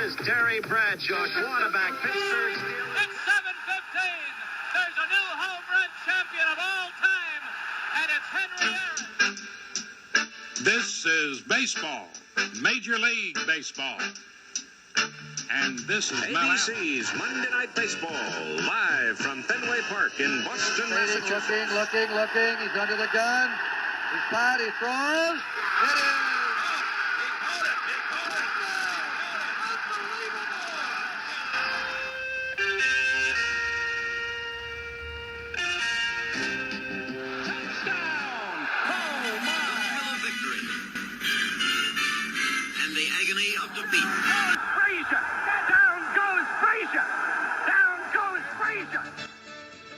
is Terry Bradshaw, quarterback, Pittsburgh Steelers. It's 7:15. There's a new home run champion of all time, and it's Henry Aaron. This is baseball, Major League Baseball. And this is ABC's Monday Night Baseball, live from Fenway Park in Boston, Massachusetts. Looking. He's under the gun. He's flat. He throws. It is.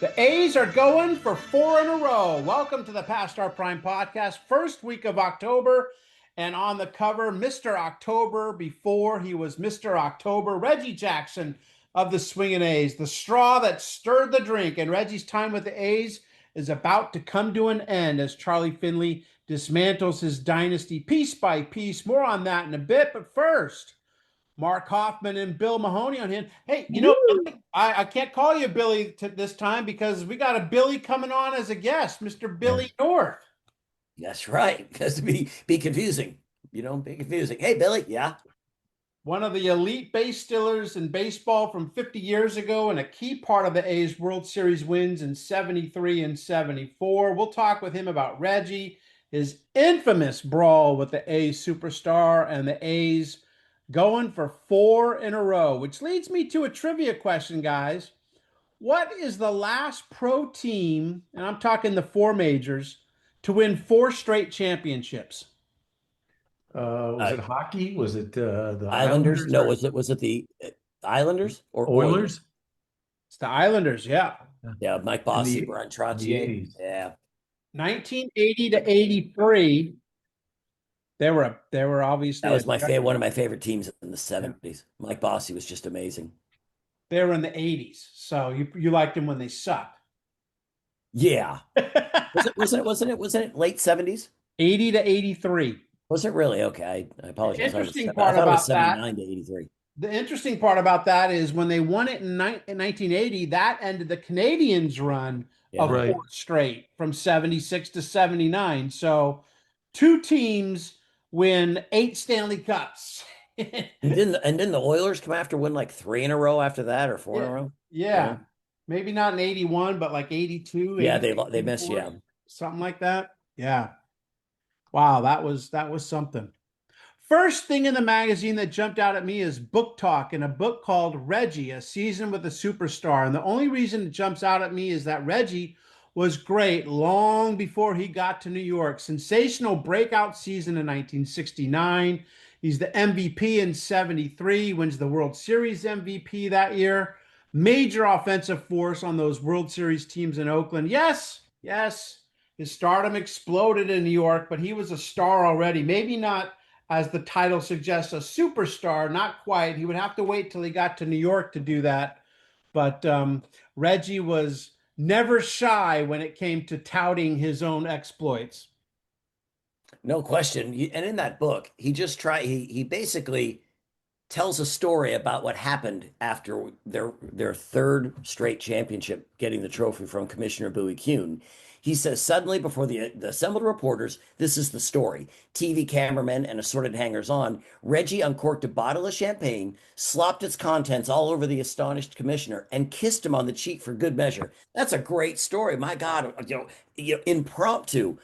The A's are going for 4 in a row. Welcome to the Past Our Prime podcast, first week of October, and on the cover, Mr. October before he was Mr. October, Reggie Jackson of the Swingin' A's, the straw that stirred the drink, and Reggie's time with the A's is about to come to an end as Charlie Finley dismantles his dynasty piece by piece. More on that in a bit, but first, Mark Hoffman and Bill Mahoney on him. Hey, you know, I can't call you Billy this time because we got a Billy coming on as a guest, Mr. Billy North. That's right, because be confusing. You know, be confusing. Hey, Billy, yeah. One of the elite base stealers in baseball from 50 years ago and a key part of the A's World Series wins in 73 and 74. We'll talk with him about Reggie, his infamous brawl with the A's superstar, and the A's going for 4 in a row, which leads me to a trivia question, guys. What is the last pro team, and I'm talking the 4 majors, to win 4 straight championships? Was it hockey? Was it the Islanders? No, was it the Islanders or Oilers? It's the Islanders, yeah. Yeah, Mike Bossy, Brian Trottier. Yeah. 1980 to 83. They were obviously that was one of my favorite teams in the 70s. Mike Bossy was just amazing. They were in the 80s, so you liked them when they sucked. Yeah. Wasn't it late 70s? 80 to 83. Was it really? Okay. I apologize. The interesting I part thought about it was 79 to 83. The interesting part about that is when they won it in 1980, that ended the Canadians' run of 4 straight from 76 to 79. So 2 teams win 8 Stanley Cups. and didn't the Oilers come after win like 3 in a row after that, or 4 in a row? Yeah. Maybe not in 81, but like 82. Yeah, they missed, something like that. Yeah. Wow, that was something. First thing in the magazine that jumped out at me is Book Talk and a book called Reggie, A Season with a Superstar. And the only reason it jumps out at me is that Reggie was great long before he got to New York. Sensational breakout season in 1969. He's the MVP in 73, wins the World Series MVP that year. Major offensive force on those World Series teams in Oakland. Yes, his stardom exploded in New York, but he was a star already. Maybe not, as the title suggests, a superstar, not quite. He would have to wait till he got to New York to do that. But Reggie was never shy when it came to touting his own exploits. No question. And in that book, he basically tells a story about what happened after their 3rd straight championship, getting the trophy from Commissioner Bowie Kuhn. He says, suddenly before the assembled reporters, this is the story. TV cameramen and assorted hangers-on, Reggie uncorked a bottle of champagne, slopped its contents all over the astonished commissioner, and kissed him on the cheek for good measure. That's a great story. My God, impromptu.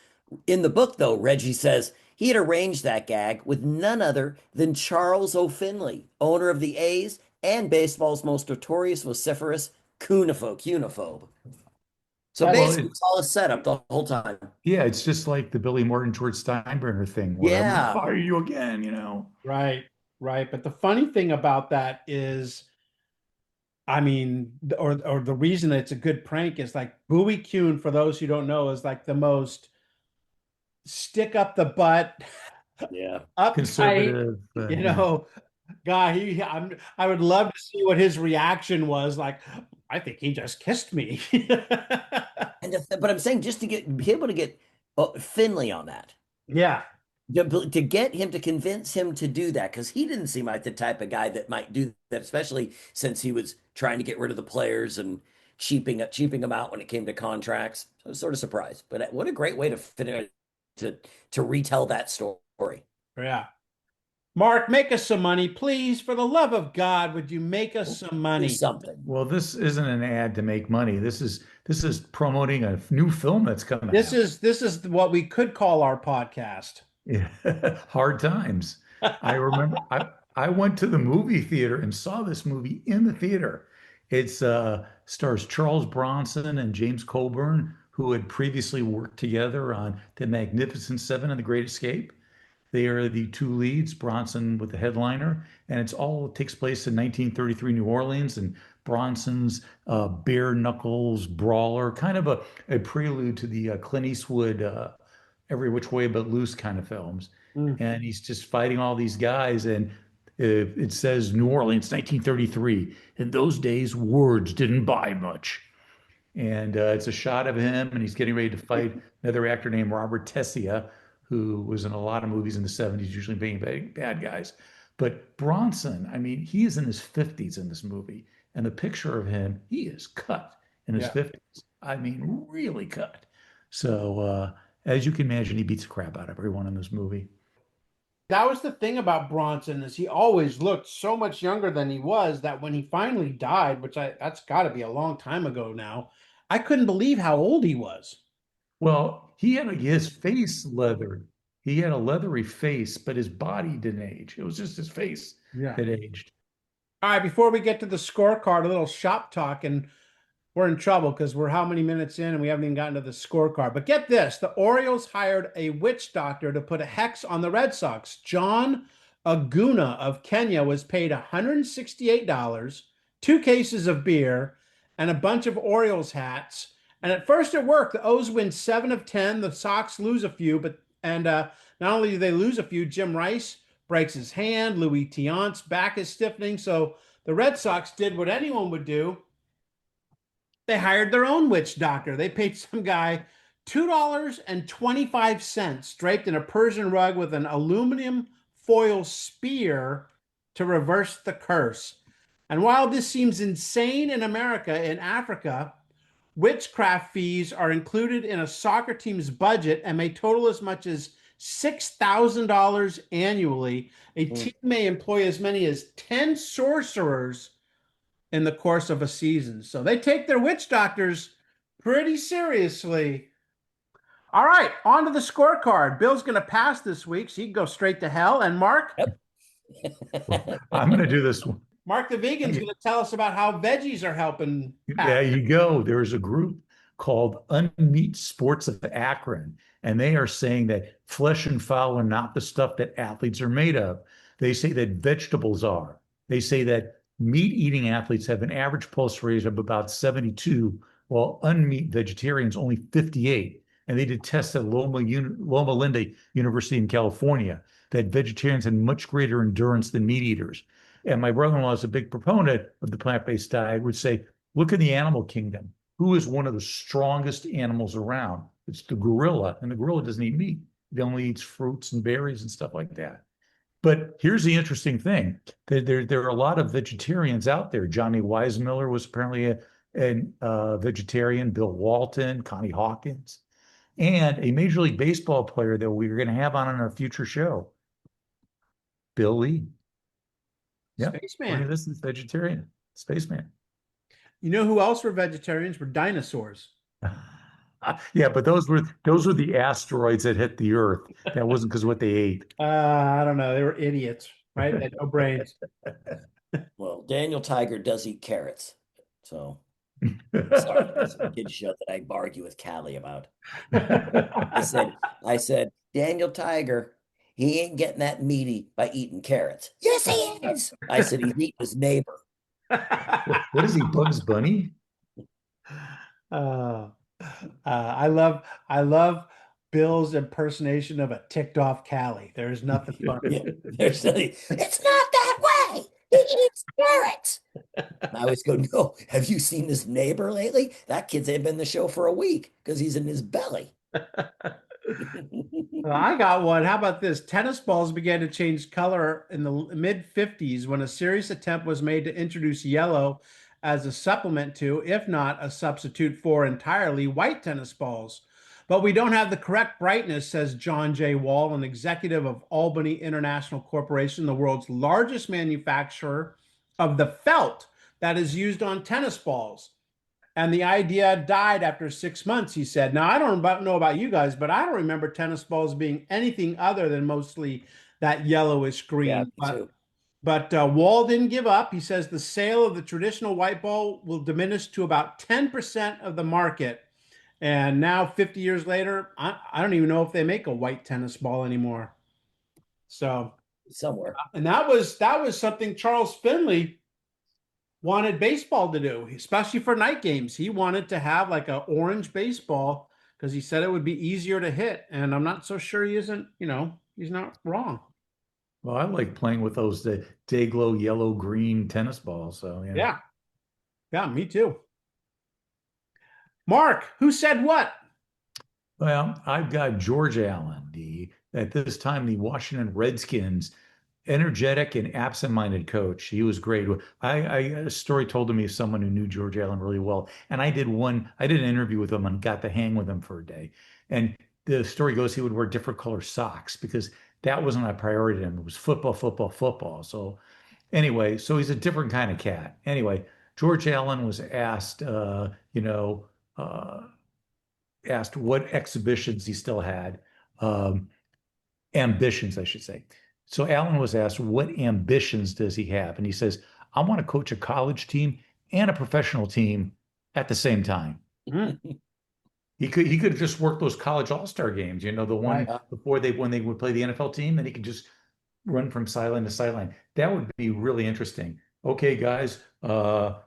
In the book, though, Reggie says he had arranged that gag with none other than Charles O. Finley, owner of the A's and baseball's most notorious vociferous cunophobe. So basically, it's all a setup the whole time. Yeah, it's just like the Billy Morton, George Steinbrenner thing. Yeah. Fire you again, Right. But the funny thing about that is, I mean, or the reason that it's a good prank is like Bowie Kuhn, for those who don't know, is like the most stick up the butt, uptight, conservative, guy. I would love to see what his reaction was. Like, I think he just kissed me. But I'm saying just to be able to get Finley on that. Yeah. to get him to convince him to do that, because he didn't seem like the type of guy that might do that, especially since he was trying to get rid of the players and cheaping them out when it came to contracts. So I was sort of surprised, but what a great way to finish to retell that story. Yeah. Mark, make us some money, please. For the love of God, would you make us some Do money? something. Well, this isn't an ad to make money. This is promoting a new film that's coming This out. is what we could call our podcast. Yeah. Hard times. I remember I went to the movie theater and saw this movie in the theater. It's stars Charles Bronson and James Coburn, who had previously worked together on The Magnificent Seven and The Great Escape. They are the two leads, Bronson with the headliner, and it takes place in 1933 New Orleans, and Bronson's bare knuckles brawler, kind of a prelude to the Clint Eastwood Every Which Way But Loose kind of films. And he's just fighting all these guys, and it says New Orleans, 1933. In those days, words didn't buy much. And it's a shot of him, and he's getting ready to fight another actor named Robert Tessia, who was in a lot of movies in the 70s, usually being bad guys. But Bronson, I mean, he is in his 50s in this movie. And the picture of him, he is cut in his 50s. I mean, really cut. So, as you can imagine, he beats the crap out of everyone in this movie. That was the thing about Bronson, is he always looked so much younger than he was, that when he finally died, that's got to be a long time ago now, I couldn't believe how old he was. Well, he had his face leathered. He had a leathery face, but his body didn't age. It was just his face that aged. All right, before we get to the scorecard, a little shop talk, and we're in trouble because we're how many minutes in and we haven't even gotten to the scorecard. But get this, the Orioles hired a witch doctor to put a hex on the Red Sox. John Aguna of Kenya was paid $168, 2 cases of beer, and a bunch of Orioles hats. And at first it worked. The O's win 7 of 10. The Sox lose a few, not only do they lose a few, Jim Rice breaks his hand. Louis Tiant's back is stiffening. So the Red Sox did what anyone would do. They hired their own witch doctor. They paid some guy $2.25 draped in a Persian rug with an aluminum foil spear to reverse the curse. And while this seems insane in America, in Africa, witchcraft fees are included in a soccer team's budget and may total as much as $6,000 annually. A team may employ as many as 10 sorcerers in the course of a season. So they take their witch doctors pretty seriously. All right, on to the scorecard. Bill's going to pass this week, so he can go straight to hell. And Mark? I'm going to do this one. Mark the Vegan's going to tell us about how veggies are helping. There you go. There's a group called Unmeat Sports of Akron, and they are saying that flesh and fowl are not the stuff that athletes are made of. They say that vegetables are. They say that meat-eating athletes have an average pulse rate of about 72, while unmeat vegetarians only 58. And they did tests at Loma Linda University in California that vegetarians had much greater endurance than meat eaters. And my brother-in-law is a big proponent of the plant-based diet, would say, look in the animal kingdom. Who is one of the strongest animals around? It's the gorilla, and the gorilla doesn't eat meat. It only eats fruits and berries and stuff like that. But here's the interesting thing. There are a lot of vegetarians out there. Johnny Weissmuller was apparently a vegetarian, Bill Walton, Connie Hawkins, and a Major League Baseball player that we're going to have on our future show, Bill Lee. Yeah, Spaceman. This is vegetarian, Spaceman. You know who else were vegetarians? Were dinosaurs. Yeah, but those were the asteroids that hit the Earth. That wasn't because of what they ate. I don't know. They were idiots, right? They had no brains. Well, Daniel Tiger does eat carrots, so sorry, that's a kid show that I argue with Callie about. I said, Daniel Tiger, he ain't getting that meaty by eating carrots. Yes, he is. I said he's eating his neighbor. What is he, Bugs Bunny? I love Bill's impersonation of a ticked off Callie. There's nothing funny. It's not that way. He eats carrots. I always go, no, have you seen his neighbor lately? That kid's ain't been in the show for a week because he's in his belly. I got one. How about this? Tennis balls began to change color in the mid 50s when a serious attempt was made to introduce yellow as a supplement to, if not a substitute for, entirely white tennis balls. But we don't have the correct brightness, says John J. Wall, an executive of Albany International Corporation, the world's largest manufacturer of the felt that is used on tennis balls. And the idea died after 6 months, he said. Now, I don't know about you guys, but I don't remember tennis balls being anything other than mostly that yellowish Yeah, green. me too. But Wall didn't give up. He says the sale of the traditional white ball will diminish to about 10% of the market. And now, 50 years later, I don't even know if they make a white tennis ball anymore. So, Somewhere. and that was something Charles Finley wanted baseball to do, especially for night games. He wanted to have like an orange baseball because he said it would be easier to hit. And I'm not so sure he isn't, he's not wrong. Well, I like playing with those day glow yellow green tennis balls. So yeah. Yeah. Yeah, me too. Mark, who said what? Well, I've got George Allen, at this time the Washington Redskins energetic and absent-minded coach. He was great. A story told to me of someone who knew George Allen really well, and I did an interview with him and got to hang with him for a day. And the story goes he would wear different color socks because that wasn't a priority to him. It was football, football, football. So anyway, so he's a different kind of cat. Anyway, George Allen was asked, asked what exhibitions he still had, ambitions, I should say. So Allen was asked, what ambitions does he have? And he says, I want to coach a college team and a professional team at the same time. He could have just worked those college all-star games, the one before when they would play the NFL team, and he could just run from sideline to sideline. That would be really interesting. Okay, guys, go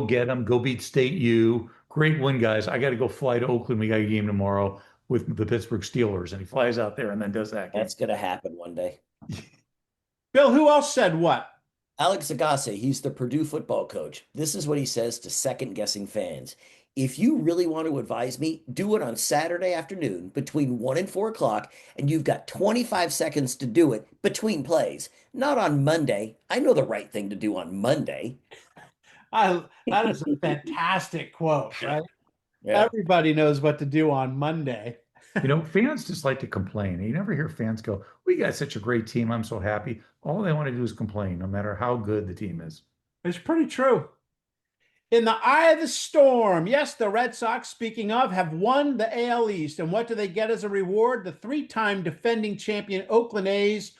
get them, go beat State U. Great win, guys. I got to go fly to Oakland. We got a game tomorrow with the Pittsburgh Steelers, and he flies out there and then does that game. That's going to happen one day. Bill, who else said what? Alex Agassi, he's the Purdue football coach. This is what he says to second-guessing fans. If you really want to advise me, do it on Saturday afternoon between 1 and 4 o'clock, and you've got 25 seconds to do it between plays. Not on Monday. I know the right thing to do on Monday. That is a fantastic quote, right? Yeah. Everybody knows what to do on Monday. Fans just like to complain. You never hear fans go, we got such a great team. I'm so happy. All they want to do is complain, no matter how good the team is. It's pretty true. In the eye of the storm, yes, the Red Sox, speaking of, have won the AL East. And what do they get as a reward? The three-time defending champion Oakland A's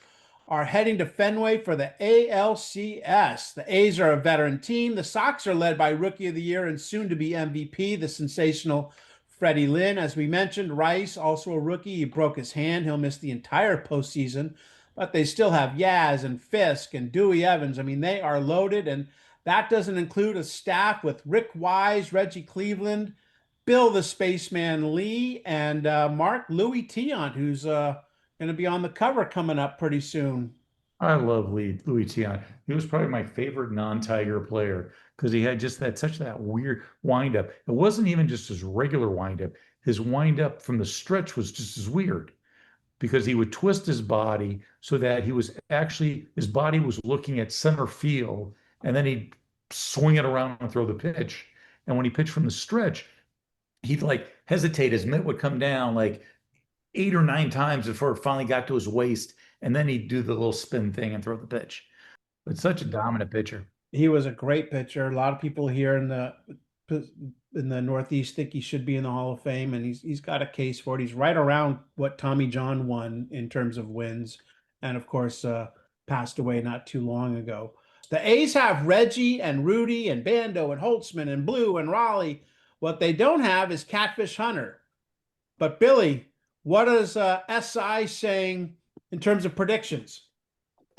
are heading to Fenway for the ALCS. The A's are a veteran team. The Sox are led by Rookie of the Year and soon-to-be MVP, the sensational Freddie Lynn. As we mentioned, Rice, also a rookie. He broke his hand. He'll miss the entire postseason. But they still have Yaz and Fisk and Dewey Evans. I mean, they are loaded, and that doesn't include a staff with Rick Wise, Reggie Cleveland, Bill the Spaceman Lee, and Mark Louis Tiant, who's going to be on the cover coming up pretty soon. I love Louis Tiant. He was probably my favorite non-Tiger player because he had just such that weird windup. It wasn't even just his regular windup. His windup from the stretch was just as weird because he would twist his body so that his body was looking at center field, and then he'd swing it around and throw the pitch. And when he pitched from the stretch, he'd hesitate. His mitt would come down 8 or 9 times before it finally got to his waist, and then he'd do the little spin thing and throw the pitch. But such a dominant pitcher. He was a great pitcher. A lot of people here in the Northeast think he should be in the Hall of Fame, and he's got a case for it. He's right around what Tommy John won in terms of wins, and of course passed away not too long ago. The A's have Reggie and Rudy and Bando and Holtzman and Blue and Raleigh. What they don't have is Catfish Hunter. But Billy, what is SI saying in terms of predictions?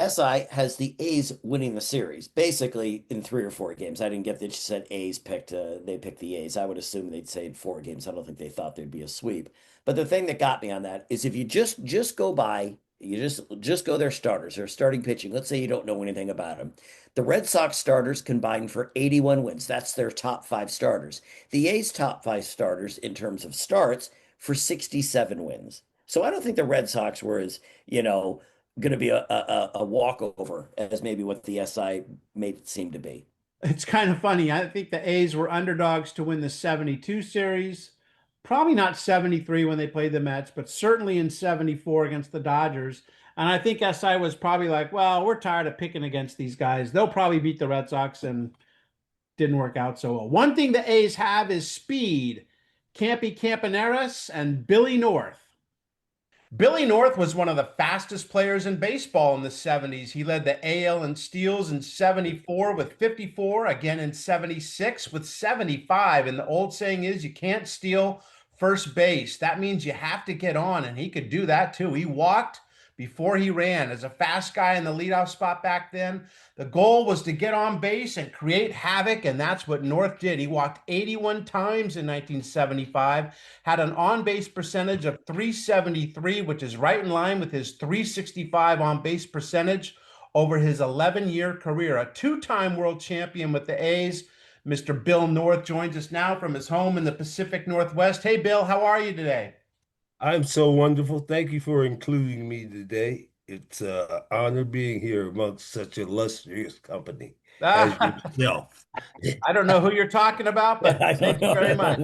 SI has the A's winning the series, basically in 3 or 4 games. I didn't get that you said A's picked the A's. I would assume they'd say in 4 games. I don't think they thought there'd be a sweep. But the thing that got me on that is if you just go by, you just go their starters, their starting pitching. Let's say you don't know anything about them. The Red Sox starters combined for 81 wins. That's their top 5 starters. The A's top 5 starters in terms of starts for 67 wins. So I don't think the Red Sox were as, going to be a walkover as maybe what the SI made it seem to be. It's kind of funny. I think the A's were underdogs to win the 72 series. Probably not 73 when they played the Mets, but certainly in 74 against the Dodgers. And I think SI was probably like, well, we're tired of picking against these guys. They'll probably beat the Red Sox, and didn't work out so well. One thing the A's have is speed. Campy Campaneris and Billy North. Billy North was one of the fastest players in baseball in the 70s. He led the AL in steals in 74 with 54, again in 76 with 75. And the old saying is you can't steal first base. That means you have to get on, and he could do that too. He walked before he ran. As a fast guy in the leadoff spot back then, the goal was to get on base and create havoc, and that's what North did. He walked 81 times in 1975, had an on-base percentage of .373, which is right in line with his .365 on-base percentage over his 11-year career. A two-time world champion with the A's, Mr. Bill North joins us now from his home in the Pacific Northwest. Hey, Bill, how are you today? I'm so wonderful. Thank you for including me today. It's an honor being here amongst such illustrious company as yourself. I don't know who you're talking about, but thank you very much.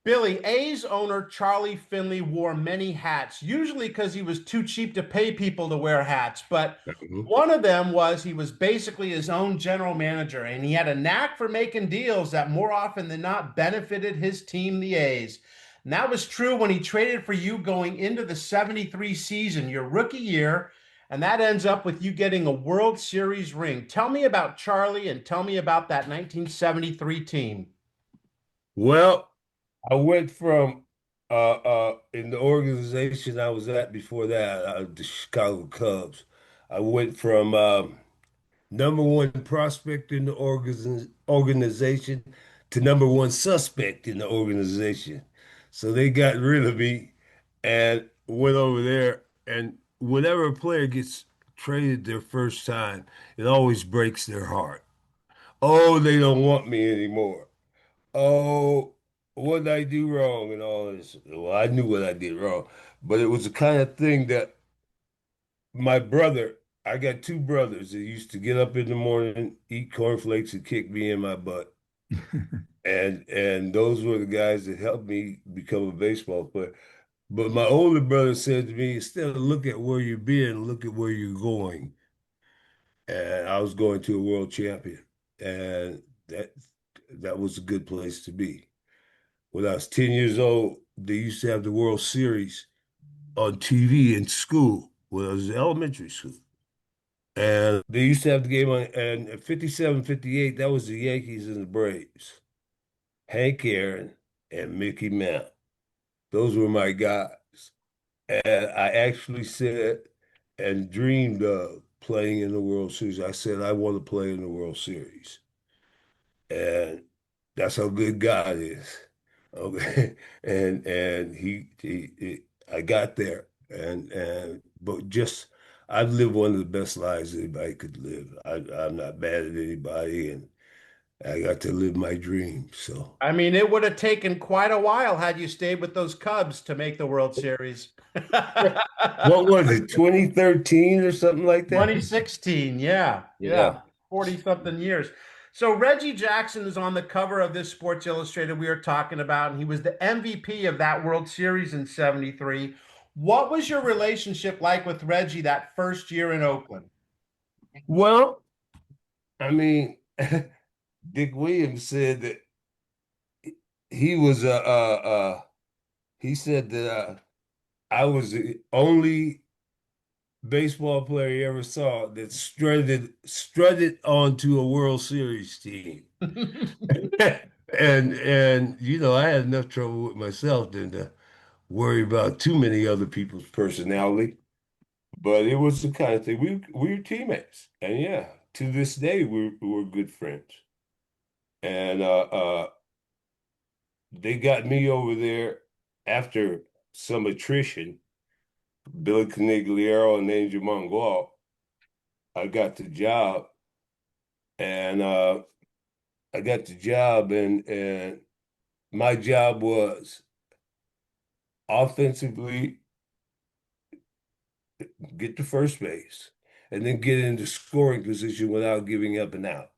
Billy, A's owner Charlie Finley wore many hats, usually because he was too cheap to pay people to wear hats. But one of them was he was basically his own general manager, and he had a knack for making deals that more often than not benefited his team, the A's. And that was true when he traded for you going into the 73 season, your rookie year, and that ends up with you getting a World Series ring. Tell me about Charlie and tell me about that 1973 team. Well, I went from in the organization I was at before that, the Chicago Cubs. I went from number one prospect in the organization to number one suspect in the organization. So they got rid of me and went over there. And whenever a player gets traded their first time, it always breaks their heart. Oh, they don't want me anymore. Oh, what did I do wrong and all this? Well, I knew what I did wrong, but it was the kind of thing that my brother, I got two brothers that used to get up in the morning, eat cornflakes, and kick me in my butt. And those were the guys that helped me become a baseball player. But my older brother said to me, instead of look at where you've been, look at where you're going. And I was going to a world champion. And that was a good place to be. When I was 10 years old, they used to have the World Series on TV in school when I was in elementary school. And they used to have the game on, and at 57, 58, that was the Yankees and the Braves. Hank Aaron and Mickey Mantle. Those were my guys. And I actually said and dreamed of playing in the World Series. I said, I want to play in the World Series. And that's how good God is. Okay. And I got there. But just, I've lived one of the best lives anybody could live. I'm not mad at anybody, and I got to live my dream. So I mean, it would have taken quite a while had you stayed with those Cubs to make the World Series. what was it, 2013 or something like that? 2016, yeah. 40-something years. So Reggie Jackson is on the cover of this Sports Illustrated we are talking about, and he was the MVP of that World Series in 73. What was your relationship like with Reggie that first year in Oakland? Well, I mean, Dick Williams said that he was he said that I was the only baseball player he ever saw that strutted onto a World Series team. and I had enough trouble with myself than to worry about too many other people's personality. But it was the kind of thing we were teammates. And yeah, to this day we're good friends. And they got me over there after some attrition. Billy Canigliaro and Angel Mongual. I got the job, and my job was offensively get to first base and then get into scoring position without giving up an out.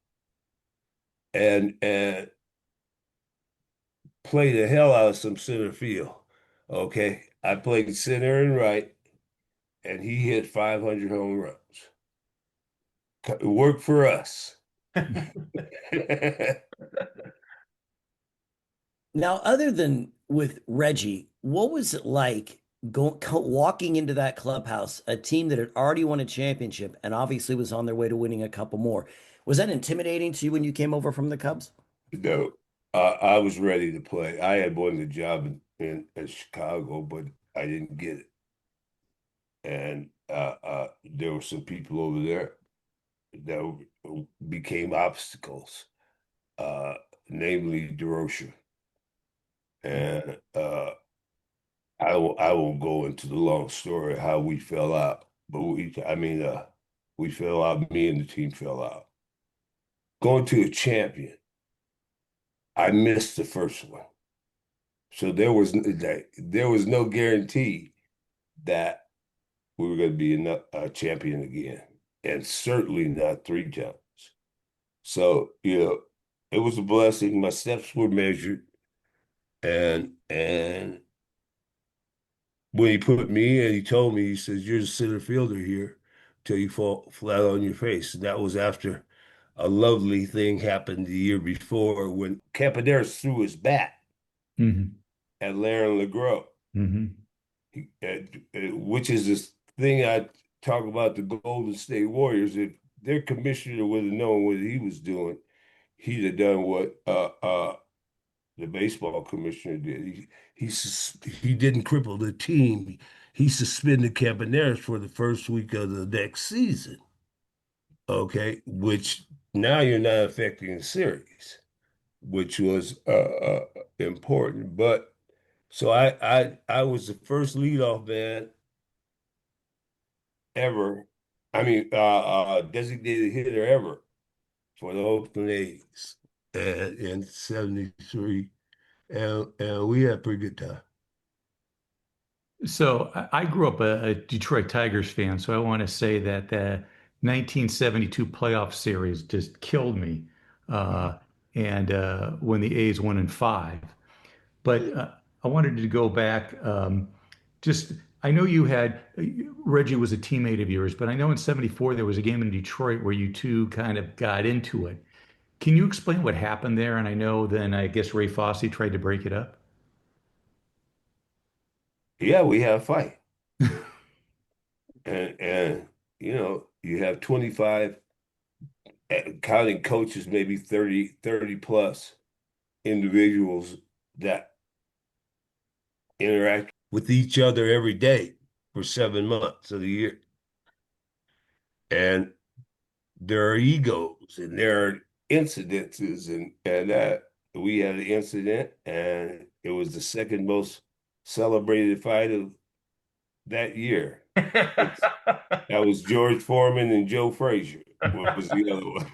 And play the hell out of some center field. Okay. I played center and right, and he hit 500 home runs. It worked for us. Now, other than with Reggie, what was it like walking into that clubhouse, a team that had already won a championship and obviously was on their way to winning a couple more? Was that intimidating to you when you came over from the Cubs? No, I was ready to play. I had won the job in Chicago, but I didn't get it. And there were some people over there that became obstacles, namely DeRocher. And I won't go into the long story how we fell out, but we fell out. Me and the team fell out. Going to a champion, I missed the first one, so there was no guarantee that we were going to be a champion again, and certainly not 3 times. So it was a blessing. My steps were measured, and when he put me in, he told me, he says, "You're the center fielder here till you fall flat on your face." And that was after a lovely thing happened the year before when Campaneris threw his bat at Laren LeGros, which is this thing I talk about the Golden State Warriors. If their commissioner would have known what he was doing, he'd have done what the baseball commissioner did. He didn't cripple the team. He suspended Campaneris for the first week of the next season. Okay, which now you're not affecting the series, which was important. But so I was the first leadoff man ever. I mean, designated hitter ever for the Oakland A's in '73. And we had a pretty good time. So I grew up a Detroit Tigers fan, so I want to say that the 1972 playoff series just killed me, and when the A's won in 5. But I wanted to go back. Just I know you had Reggie was a teammate of yours, but I know in '74 there was a game in Detroit where you two kind of got into it. Can you explain what happened there? And I know then I guess Ray Fosse tried to break it up. Yeah, we had a fight. And you have 25, counting coaches, maybe 30 plus individuals that interact with each other every day for 7 months of the year. And there are egos and there are incidences, and we had an incident, and it was the second most celebrated fight of that year. That was George Foreman and Joe Frazier. What was the other one?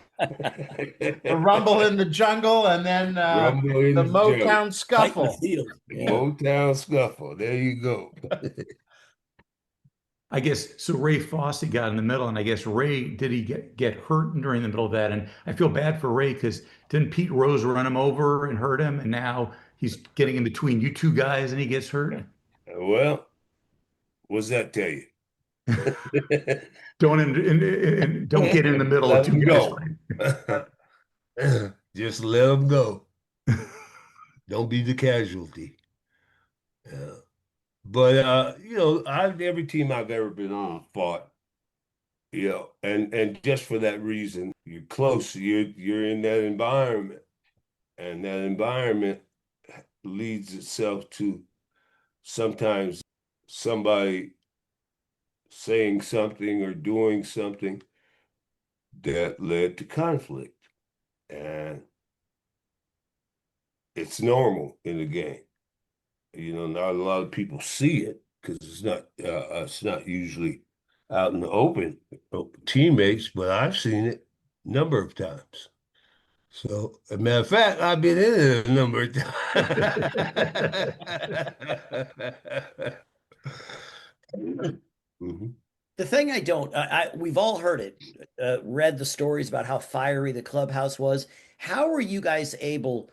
The Rumble in the Jungle, and then Rumble in the the Motown Jungle. Scuffle. The Yeah. Motown Scuffle. There you go. I guess so. Ray Fosse got in the middle, and I guess Ray did he get hurt during the middle of that? And I feel bad for Ray because didn't Pete Rose run him over and hurt him, and now he's getting in between you two guys, and he gets hurt. Well, what's that tell you? Don't get in the middle of two guys. Just let them go. Don't be the casualty. But every team I've ever been on fought, and just for that reason, you're close. You're in that environment, and that environment leads itself to sometimes somebody saying something or doing something that led to conflict, and it's normal in the game. Not a lot of people see it because it's not usually out in the open teammates, but I've seen it a number of times. So, as a matter of fact, I've been in it a number of times. Mhm. The thing I don't, we've all heard it, read the stories about how fiery the clubhouse was. How were you guys able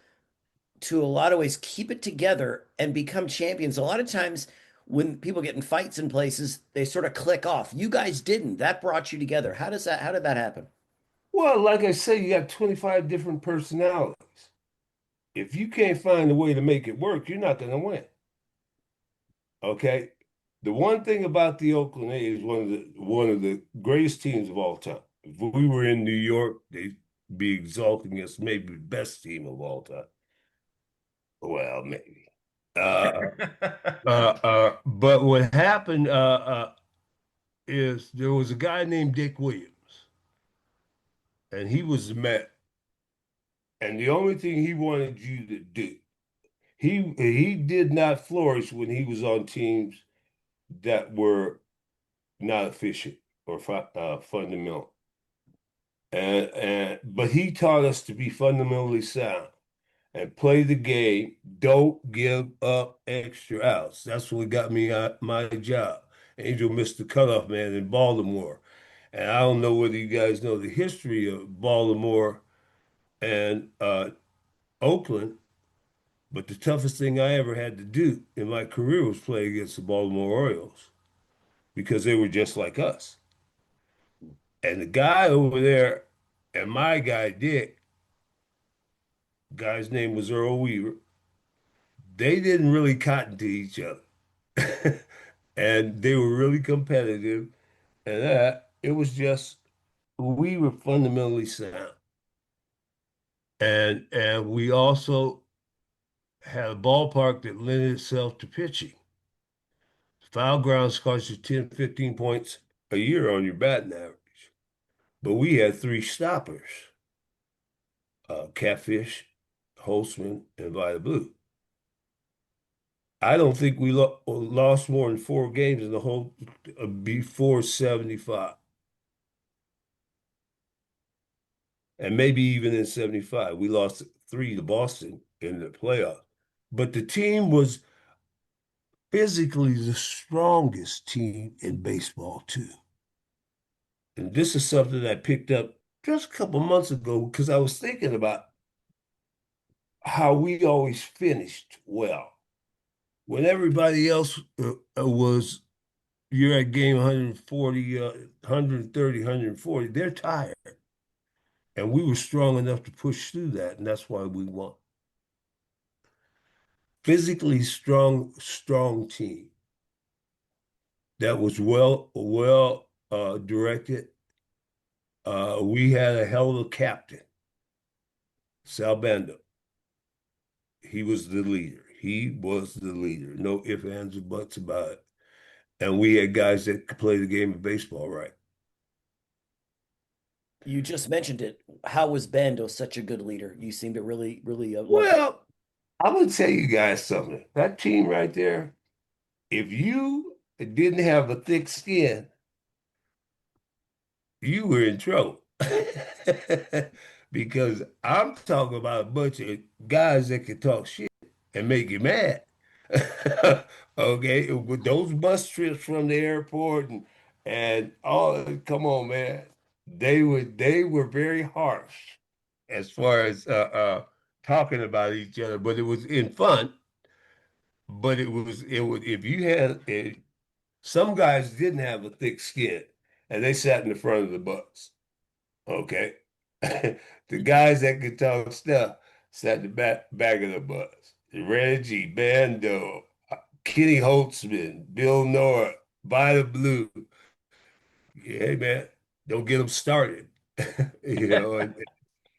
to, a lot of ways, keep it together and become champions? A lot of times when people get in fights in places, they sort of click off. You guys didn't. That brought you together. How did that happen? Well, like I say, you got 25 different personalities. If you can't find a way to make it work, you're not going to win. Okay? The one thing about the Oakland A is one of the greatest teams of all time. If we were in New York, they'd be exalting us maybe the best team of all time. Well, maybe. Uh, but what happened is there was a guy named Dick Williams, and he was the Met. And the only thing he wanted you to do, he did not flourish when he was on teams that were not efficient or fundamental. And but he taught us to be fundamentally sound and play the game. Don't give up extra outs. That's what got me my job. Angel missed the cutoff man in Baltimore. And I don't know whether you guys know the history of Baltimore and Oakland, but the toughest thing I ever had to do in my career was play against the Baltimore Orioles because they were just like us. And the guy over there and my guy, Dick, guy's name was Earl Weaver, they didn't really cotton to each other. And they were really competitive. And it was just, we were fundamentally sound. And we also had a ballpark that lent itself to pitching. Foul grounds cost you 10, 15 points a year on your batting average. But we had three stoppers, Catfish, Holtzman, and Vida Blue. I don't think we lost more than 4 games in the whole before 75. And maybe even in 75. We lost 3 to Boston in the playoff. But the team was physically the strongest team in baseball, too. And this is something I picked up just a couple months ago because I was thinking about how we always finished well. When everybody else was, you're at game 140, 130, 140, they're tired. And we were strong enough to push through that, and that's why we won. Physically strong team that was well directed. We had a hell of a captain, Sal Bando. He was the leader. No ifs, ands, or buts about it. And we had guys that could play the game of baseball right. You just mentioned it. How was Bando such a good leader? You seem to really, really well, I'm going to tell you guys something. That team right there, if you didn't have a thick skin, you were in trouble. Because I'm talking about a bunch of guys that can talk shit and make you mad. Okay, with those bus trips from the airport and all, come on, man. They were very harsh as far as talking about each other, but it was in fun. But it was if you had some guys didn't have a thick skin and they sat in the front of the bus. Okay. The guys that could talk stuff sat in the back of the bus. Reggie, Bando, Kenny Holtzman, Bill Nora, Vida Blue. Yeah, hey man, don't get them started.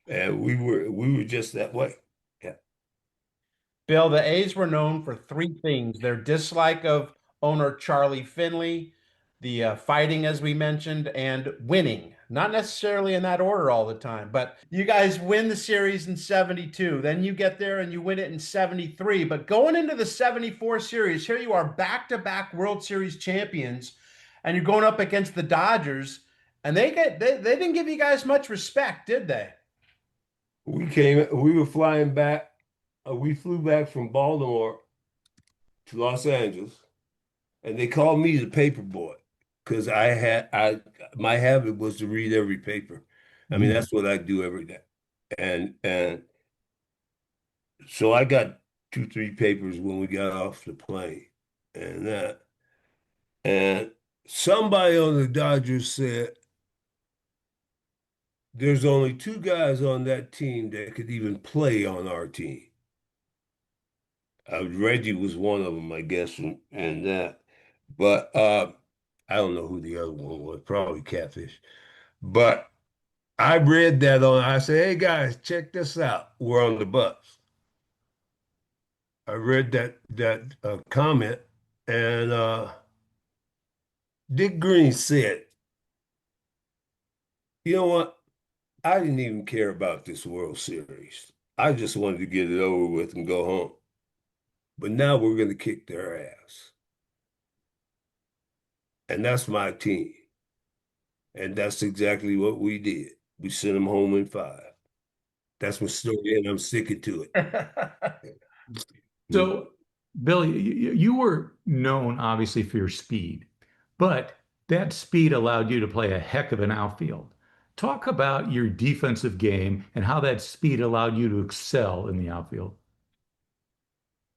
And we were just that way. Yeah. Bill, the A's were known for 3 things: their dislike of owner Charlie Finley, the fighting, as we mentioned, and winning. Not necessarily in that order all the time, but you guys win the series in 72. Then you get there and you win it in 73. But going into the 74 series, here you are, back-to-back World Series champions, and you're going up against the Dodgers, and they didn't give you guys much respect, did they? We were flying back. We flew back from Baltimore to Los Angeles, and they called me the paper boy because my habit was to read every paper. I mean, that's what I do every day. And so I got two, three papers when we got off the plane and that. And somebody on the Dodgers said there's only two guys on that team that could even play on our team. Reggie was one of them, I guess, and that. But I don't know who the other one was, probably Catfish. But I read that I said, hey guys, check this out. We're on the bus. I read that comment, and Dick Green said, you know what? I didn't even care about this World Series. I just wanted to get it over with and go home. But now we're going to kick their ass. And that's my team. And that's exactly what we did. We sent them home in 5. That's my story, and I'm sticking to it. So, Billy, you were known obviously for your speed, but that speed allowed you to play a heck of an outfield. Talk about your defensive game and how that speed allowed you to excel in the outfield.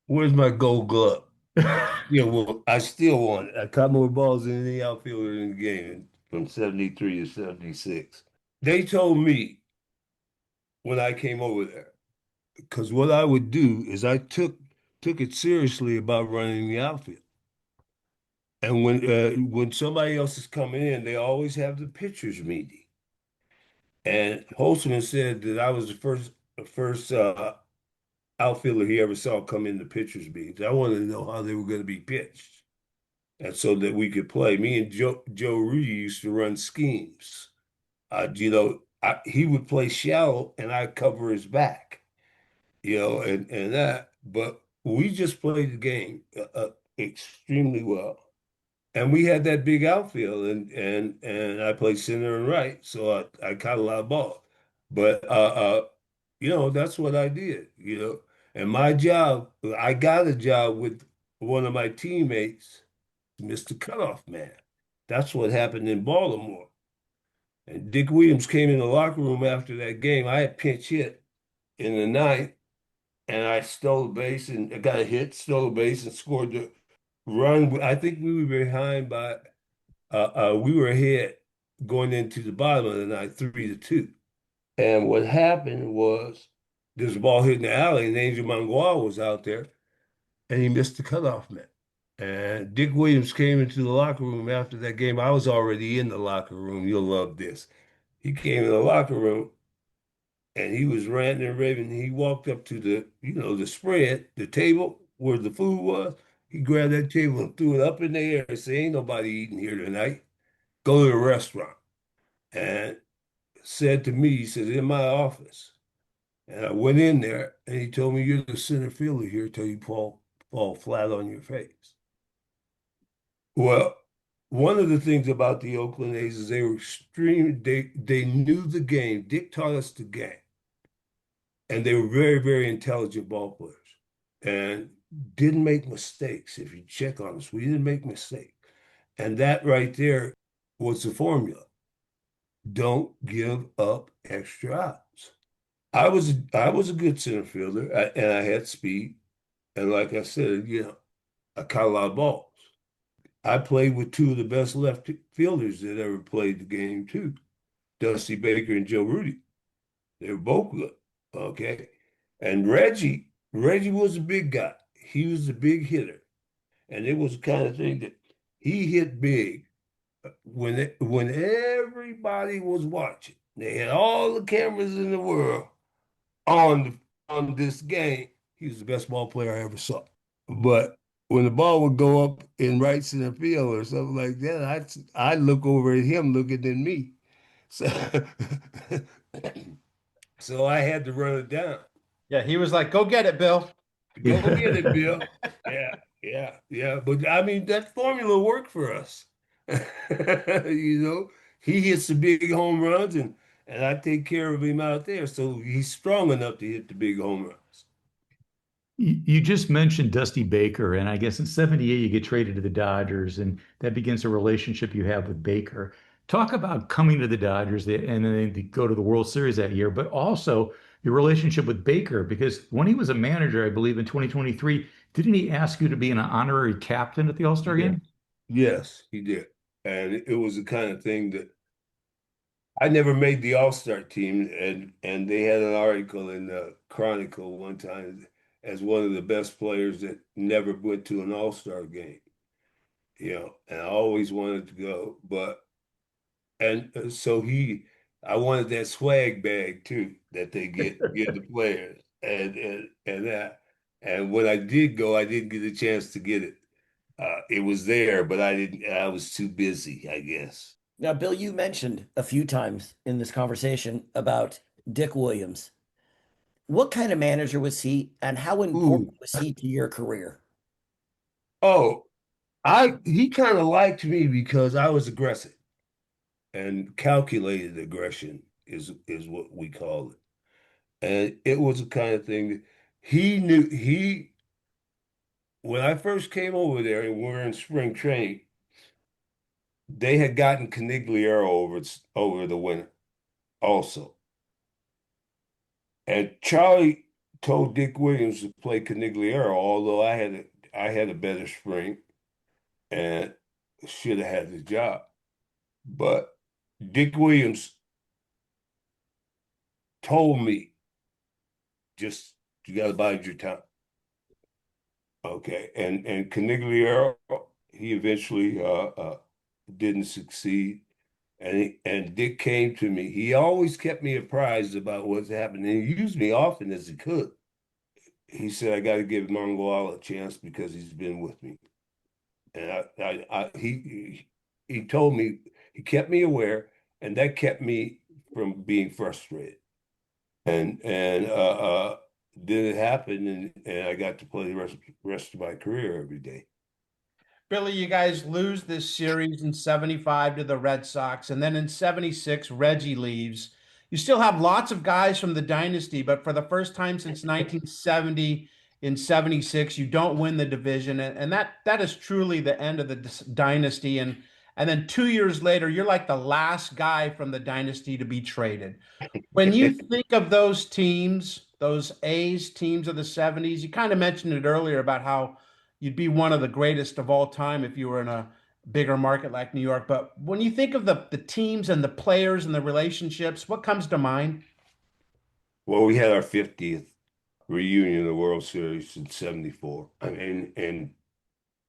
Where's my gold glove? Yeah, well, I still won it. I caught more balls than any outfielder in the game from 73 to 76. They told me when I came over there, because what I would do is I took it seriously about running the outfield. And when somebody else is coming in, they always have the pitchers meeting. And Holtzman said that I was the first outfielder he ever saw come in the pitchers meetings. I wanted to know how they were going to be pitched, and so that we could play. Me and Joe Rudy used to run schemes. He would play shallow, and I'd cover his back. And that. But we just played the game extremely well. And we had that big outfield, and I played center and right, so I caught a lot of balls. But that's what I did. And my job, I got a job with one of my teammates, Mr. Cutoff Man. That's what happened in Baltimore. And Dick Williams came in the locker room after that game. I had pinch hit in the ninth, and I stole a base and I got a hit, stole a base, and scored the run. I think we were behind by we were ahead going into the bottom of the night, 3-2. And what happened was this ball hit in the alley, and Angel Mangual was out there, and he missed the cutoff man. And Dick Williams came into the locker room after that game. I was already in the locker room. You'll love this. He came in the locker room, and he was ranting and raving. He walked up to the spread, the table where the food was. He grabbed that table and threw it up in the air and said, ain't nobody eating here tonight. Go to the restaurant. And said to me, he said, in my office. And I went in there, and he told me, you're the center fielder here till you fall flat on your face. Well, one of the things about the Oakland A's is they were they knew the game. Dick taught us the game. And they were very, very intelligent ball players and didn't make mistakes. If you check on us, we didn't make mistakes. And that right there was the formula. Don't give up extra outs. I was a good center fielder, and I had speed. And like I said, I caught a lot of balls. I played with two of the best left fielders that ever played the game, too. Dusty Baker and Joe Rudy. They were both good. Okay. And Reggie was a big guy. He was a big hitter. And it was the kind of thing that he hit big when everybody was watching. They had all the cameras in the world on this game. He was the best ball player I ever saw. But when the ball would go up in right center field or something like that, I'd look over at him looking at me. So, so I had to run it down. Yeah, he was like, go get it, Bill. Go get it, Bill. Yeah. But I mean, that formula worked for us. He hits the big home runs, and I take care of him out there. So he's strong enough to hit the big home runs. You just mentioned Dusty Baker, and I guess in '78 you get traded to the Dodgers, and that begins a relationship you have with Baker. Talk about coming to the Dodgers and then they go to the World Series that year, but also your relationship with Baker, because when he was a manager, I believe in 2023, didn't he ask you to be an honorary captain at the All-Star Yeah. game? Yes, he did. And it was the kind of thing that I never made the All-Star team, and they had an article in the Chronicle one time as one of the best players that never went to an All-Star game. And I always wanted to go, but and so I wanted that swag bag too that they give the players, and that, and when I did go, I didn't get a chance to get it. It was there, but I didn't. I was too busy, I guess. Now, Bill, you mentioned a few times in this conversation about Dick Williams. What kind of manager was he, and how Ooh, important was he to your career? oh, I he kind of liked me because I was aggressive, and calculated aggression is what we call it. And it was the kind of thing that he knew when I first came over there and we were in spring training, they had gotten Canigliaro over the winter also. And Charlie told Dick Williams to play Canigliaro, although I had a better spring and should have had the job. But Dick Williams told me, just you got to bide your time. Okay, and Canigliaro, he eventually didn't succeed, and Dick came to me. He always kept me apprised about what's happening. He used me often as he could. He said, "I got to give Mangual a chance because he's been with me," and he told me, he kept me aware, and that kept me from being frustrated. And then it happened, and I got to play the rest of my career every day. Billy, you guys lose this series in 75 to the Red Sox, and then in 76, Reggie leaves. You still have lots of guys from the dynasty, but for the first time since 1970, in 76, you don't win the division. And that is truly the end of the dynasty. And then 2 years later, you're like the last guy from the dynasty to be traded. When you think of those teams, those A's teams of the 70s, you kind of mentioned it earlier about how you'd be one of the greatest of all time if you were in a bigger market like New York. But when you think of the teams and the players and the relationships, what comes to mind? Well, we had our 50th reunion of the World Series in 74, I mean, in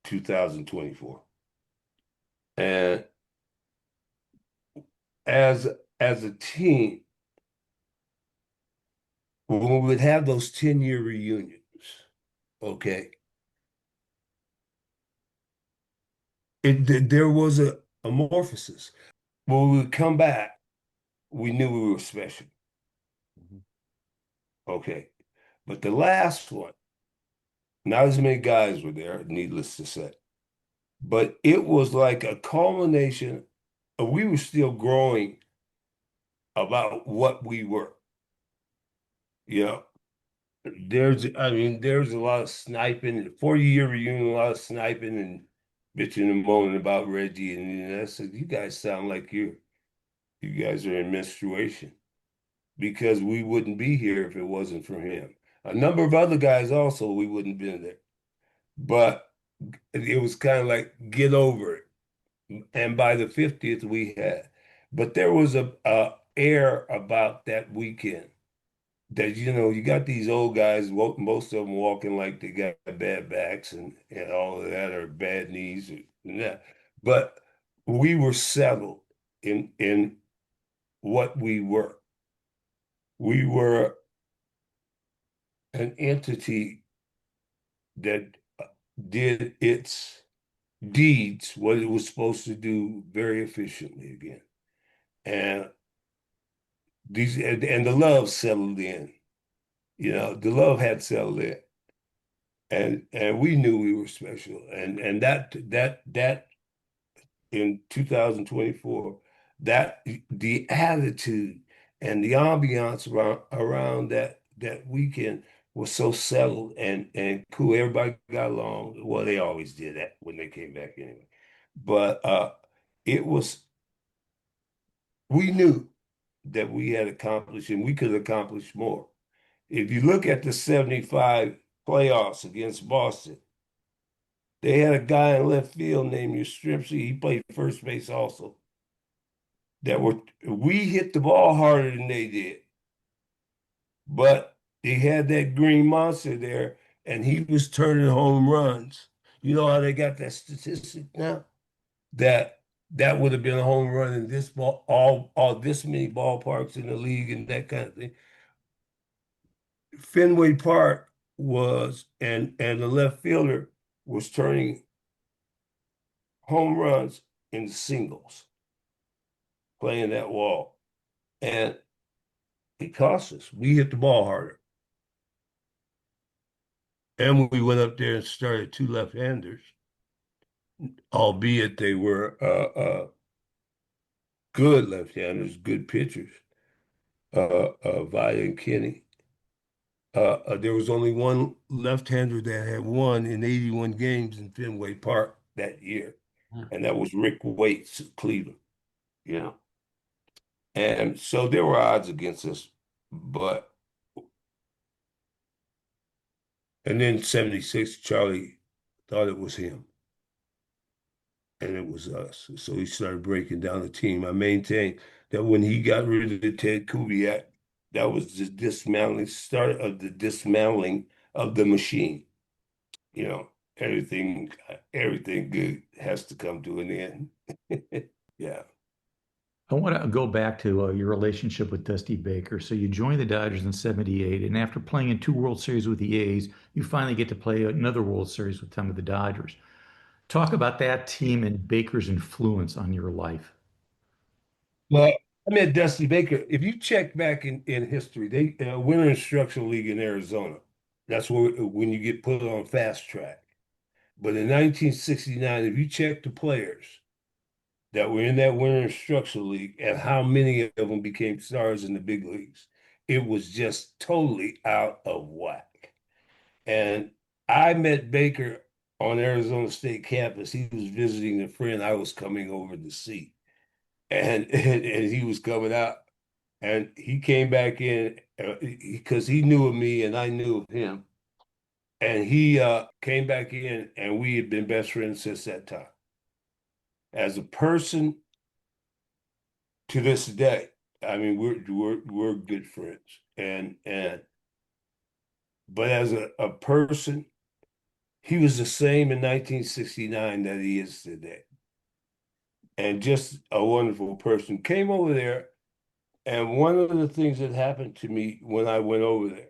2024. And as a team, when we would have those 10-year reunions, okay, there was a amorphosis. When we would come back, we knew we were special. Okay. But the last one, not as many guys were there, needless to say. But it was like a culmination of, we were still growing about what we were. You know, there's a lot of sniping, 40-year reunion, a lot of sniping and bitching and moaning about Reggie. And I said, you guys sound like you guys are in menstruation, because we wouldn't be here if it wasn't for him. A number of other guys also, we wouldn't have been there. But it was kind of like, get over it. And by the 50th, we had. But there was a air about that weekend that, you got these old guys, most of them walking like they got bad backs and all of that, or bad knees and that. But we were settled in what we were. We were an entity that did its deeds, what it was supposed to do, very efficiently again. And the love settled in. The love had settled in. And we knew we were special. And that in 2024, that the attitude and the ambiance around that weekend was so settled and cool. Everybody got along. Well, they always did that when they came back anyway. But it was we knew that we had accomplished and we could accomplish more. If you look at the 75 playoffs against Boston, they had a guy in left field named Yastrzemski. He played first base also. We hit the ball harder than they did, but they had that green monster there, and he was turning home runs. You know how they got that statistic now? That would have been a home run in this ball, all this many ballparks in the league and that kind of thing. Fenway Park was, and the left fielder was turning home runs in singles, playing that wall. And it cost us. We hit the ball harder. And we went up there and started two left-handers, albeit they were good left-handers, good pitchers, Vida and Kenny. There was only one left-hander that had won in 81 games in Fenway Park that year, and that was Rick Waits of Cleveland. You know, and so there were odds against us, and then 76, Charlie thought it was him, and it was us. So he started breaking down the team. I maintain that when he got rid of Ted Kubiak, that was the start of the dismantling of the machine. You know, everything good has to come to an end. Yeah. I want to go back to your relationship with Dusty Baker. So you joined the Dodgers in '78, and after playing in two World Series with the A's, you finally get to play another World Series with time with the Dodgers. Talk about that team and Baker's influence on your life. Well, I met Dusty Baker. If you check back in history, they Winter Instructional League in Arizona. That's when you get put on fast track. But in 1969, if you check the players that were in that Winter Instructional League and how many of them became stars in the big leagues, it was just totally out of whack. And I met Baker on Arizona State campus. He was visiting a friend I was coming over to see. And he was coming out, and he came back in because he knew of me and I knew of him. And he came back in, and we had been best friends since that time. As a person, to this day, I mean, we're good friends, but as a person, he was the same in 1969 that he is today, and just a wonderful person. Came over there, and one of the things that happened to me when I went over there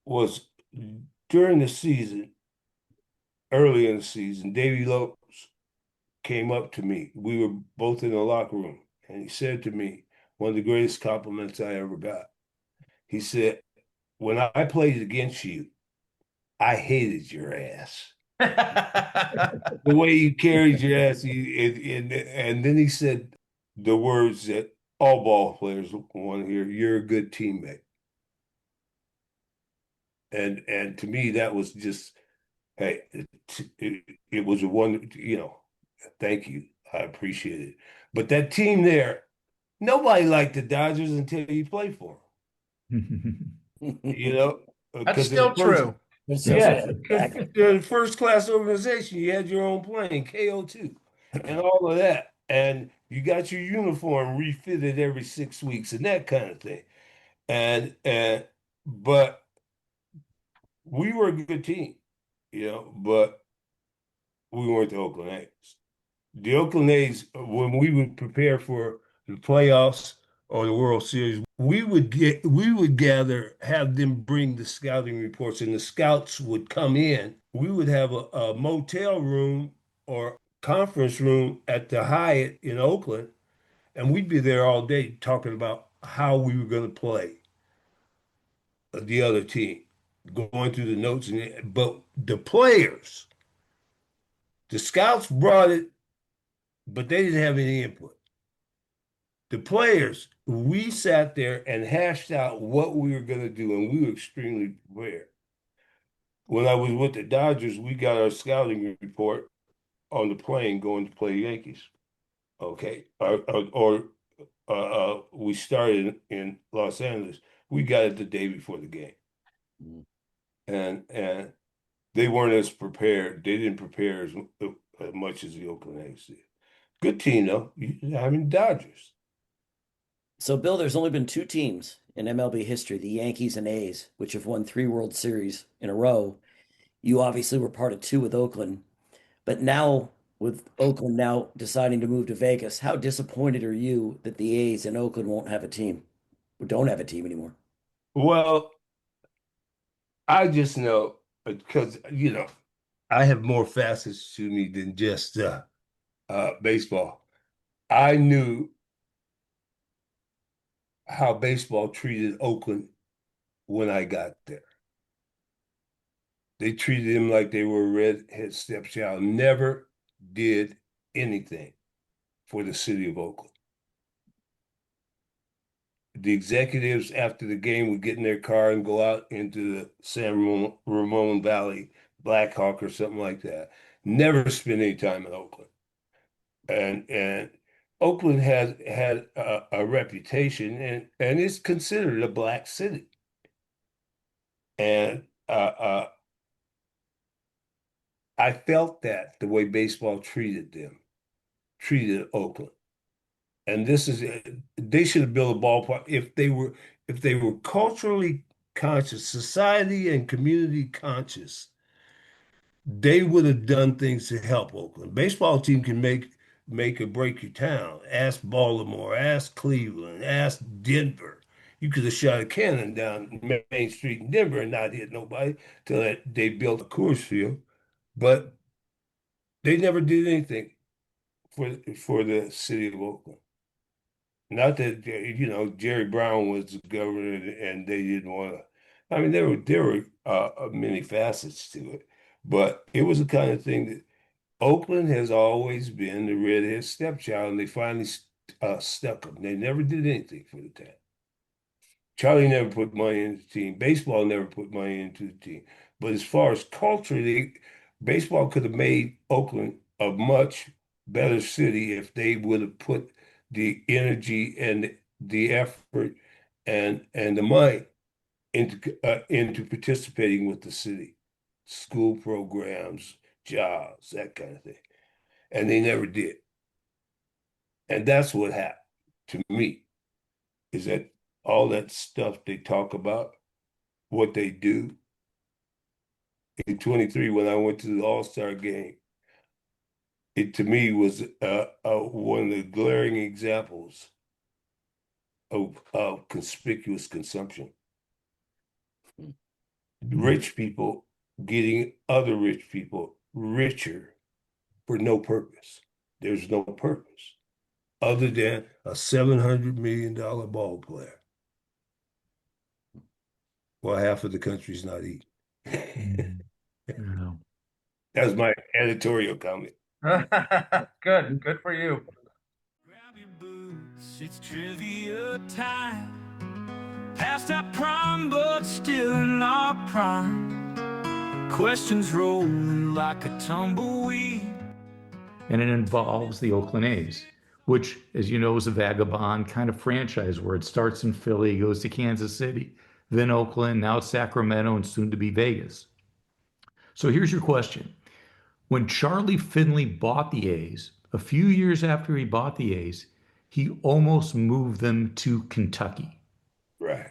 was during the season, early in the season, Davey Lopes came up to me. We were both in the locker room, and he said to me, one of the greatest compliments I ever got. He said, "When I played against you, I hated your ass. The way you carried your ass." And then he said the words that all ball players want to hear: "You're a good teammate." And to me, that was just, hey, it was a wonder, thank you. I appreciate it. But that team there, nobody liked the Dodgers until you played for them. That's Because still true. yeah, they're a first-class organization. You had your own plane, KO2, and all of that. And you got your uniform refitted every 6 weeks and that kind of thing. But we were a good team, but we weren't the Oakland A's. The Oakland A's, when we would prepare for the playoffs or the World Series, we would gather, have them bring the scouting reports, and the scouts would come in. We would have a motel room or conference room at the Hyatt in Oakland, and we'd be there all day talking about how we were going to play the other team, going through the notes. But the players, the scouts brought it, but they didn't have any input. The players, we sat there and hashed out what we were going to do, and we were extremely prepared. When I was with the Dodgers, we got our scouting report on the plane going to play Yankees. Okay, we started in Los Angeles. We got it the day before the game, and they weren't as prepared. They didn't prepare as much as the Oakland A's did. Good team though. I mean, Dodgers. So, Bill, there's only been two teams in MLB history, the Yankees and A's, which have won 3 World Series in a row. You obviously were part of 2 with Oakland, but now with Oakland now deciding to move to Vegas, how disappointed are you that the A's and Oakland won't have a team or don't have a team anymore? Well, I just know because I have more facets to me than just baseball. I knew how baseball treated Oakland when I got there. They treated him like they were a redhead stepchild, never did anything for the city of Oakland. The executives after the game would get in their car and go out into the San Ramon Valley, Black Hawk or something like that. Never spend any time in Oakland. And Oakland has had a reputation and is considered a black city. And I felt that the way baseball treated Oakland. And they should have built a ballpark if they were culturally conscious, society and community conscious, they would have done things to help Oakland. Baseball team can make or break your town. Ask Baltimore, ask Cleveland, ask Denver. You could have shot a cannon down Main Street in Denver and not hit nobody till they built a Coors Field. But they never did anything for the city of Oakland. Not that Jerry Brown was the governor and they didn't want to. I mean, there were many facets to it, but it was the kind of thing that Oakland has always been the redhead stepchild, and they finally stuck them. They never did anything for the town. Charlie never put money into the team. Baseball never put money into the team. But as far as culture, baseball could have made Oakland a much better city if they would have put the energy and the effort and the money into participating with the city, school programs, jobs, that kind of thing. And they never did. And that's what happened to me, is that all that stuff they talk about, what they do. In 23, when I went to the All-Star game, it to me was one of the glaring examples of conspicuous consumption. Rich people getting other rich people richer for no purpose. There's no purpose other than a $700 million ball player. Well, half of the country's not eating. No. That was my editorial comment. Good for you. Grab your boots, it's trivia time. Past our prime, but still in our prime. Questions rolling like a tumbleweed. And it involves the Oakland A's, which, as you know, is a vagabond kind of franchise where it starts in Philly, goes to Kansas City, then Oakland, now it's Sacramento, and soon to be Vegas. So here's your question. When Charlie Finley bought the A's, a few years after he bought the A's, he almost moved them to Kentucky. Right.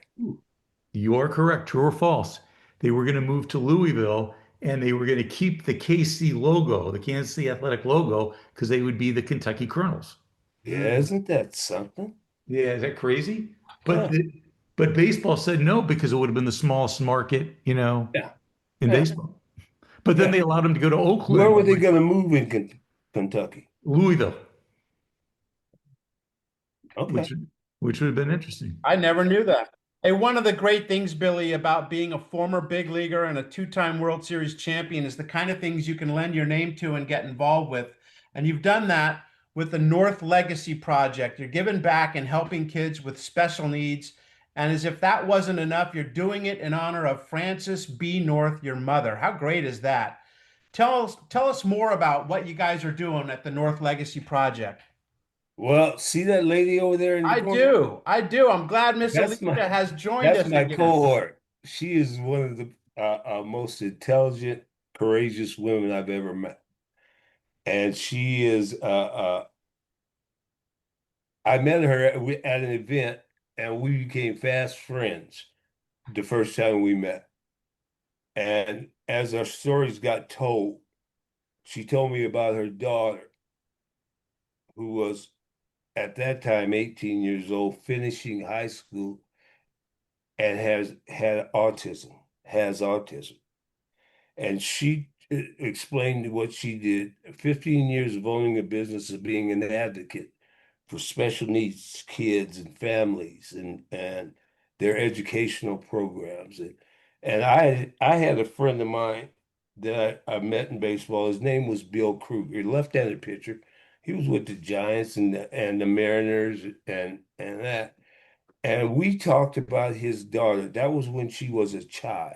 You're correct, true or false? They were going to move to Louisville and they were going to keep the KC logo, the Kansas City Athletic logo, because they would be the Kentucky Colonels. Yeah, isn't that something? Yeah, is that crazy? But baseball said no because it would have been the smallest market, in baseball. But then they allowed him to go to Oakland. Where were they going to move in Kentucky? Louisville. Okay. Which would have been interesting. I never knew that. Hey, one of the great things, Billy, about being a former big leaguer and a 2-time World Series champion is the kind of things you can lend your name to and get involved with. And you've done that with the North Legacy Project. You're giving back and helping kids with special needs. And as if that wasn't enough, you're doing it in honor of Frances B. North, your mother. How great is that? Tell us more about what you guys are doing at the North Legacy Project. Well, see that lady over there in the I corner? do. I do. I'm glad Miss That's Alicia my has joined that's us my again. cohort. She is one of the most intelligent, courageous women I've ever met. And she is I met her at an event and we became fast friends the first time we met. And as our stories got told, she told me about her daughter, who was at that time 18 years old, finishing high school, and has autism. And she explained what she did, 15 years of owning a business, of being an advocate for special needs kids and families and their educational programs. And I had a friend of mine that I met in baseball. His name was Bill Kruger, left-handed pitcher. He was with the Giants and the Mariners and that. And we talked about his daughter. That was when she was a child.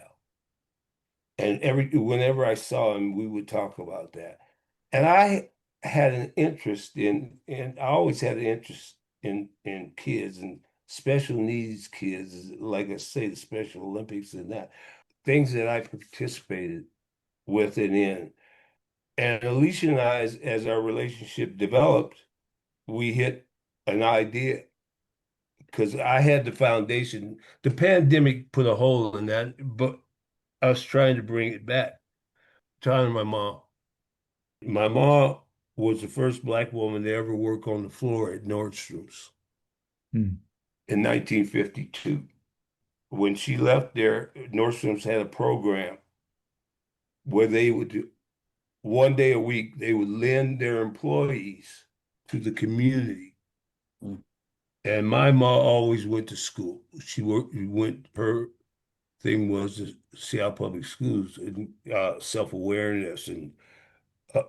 And whenever I saw him, we would talk about that. And I had an interest I always had an interest in kids and special needs kids, like I say, the Special Olympics and that, things that I participated with and in. And Alicia and I, as our relationship developed, we hit an idea because I had the foundation. The pandemic put a hole in that, but I was trying to bring it back. Talking to my mom. My mom was the first Black woman to ever work on the floor at Nordstrom's Hmm. in 1952. When she left there, Nordstrom's had a program where they would do 1 day a week, they would lend their employees to the community. Mm. And my mom always went to school. Her thing was to see how public schools and self-awareness and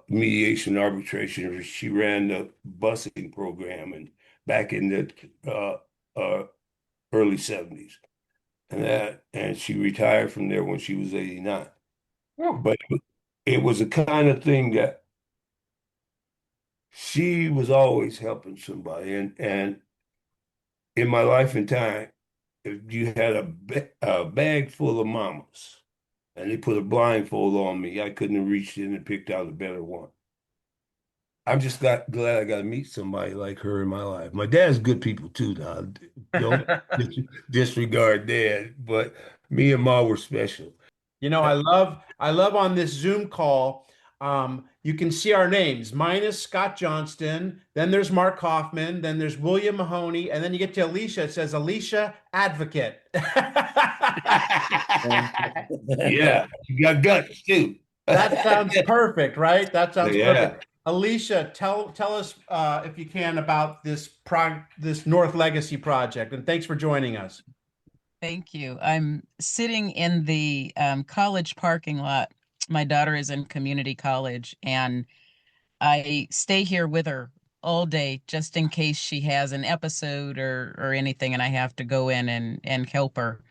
mediation arbitration. She ran the busing program and back in the early 70s. And she retired from there when she was 89. But it was a kind of thing that she was always helping somebody. And in my life and time, if you had a bag full of mamas and they put a blindfold on me, I couldn't have reached in and picked out a better one. I'm just glad I got to meet somebody like her in my life. My dad's good people too. Now, don't disregard dad, but me and Ma were special. You know, I love on this Zoom call. You can see our names. Mine is Scott Johnston. Then there's Mark Hoffman. Then there's William Mahoney. And then you get to Alicia. It says Alicia Advocate. Yeah, you got guts too. That sounds perfect, right? That sounds Yeah. perfect. Alicia, tell us if you can about this North Legacy project, and thanks for joining us. Thank you. I'm sitting in the college parking lot. My daughter is in community college, and I stay here with her all day just in case she has an episode or anything, and I have to go in and help her.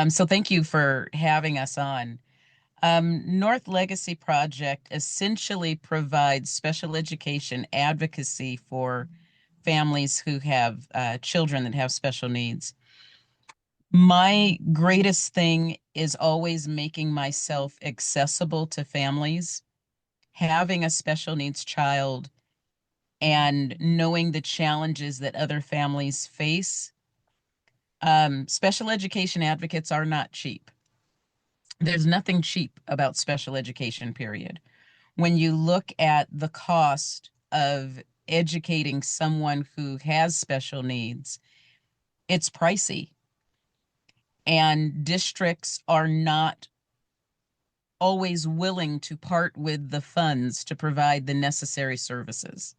So thank you for having us on. North Legacy Project essentially provides special education advocacy for families who have children that have special needs. My greatest thing is always making myself accessible to families. Having a special needs child and knowing the challenges that other families face. Special education advocates are not cheap. There's nothing cheap about special education, period. When you look at the cost of educating someone who has special needs, it's pricey. And districts are not always willing to part with the funds to provide the necessary services.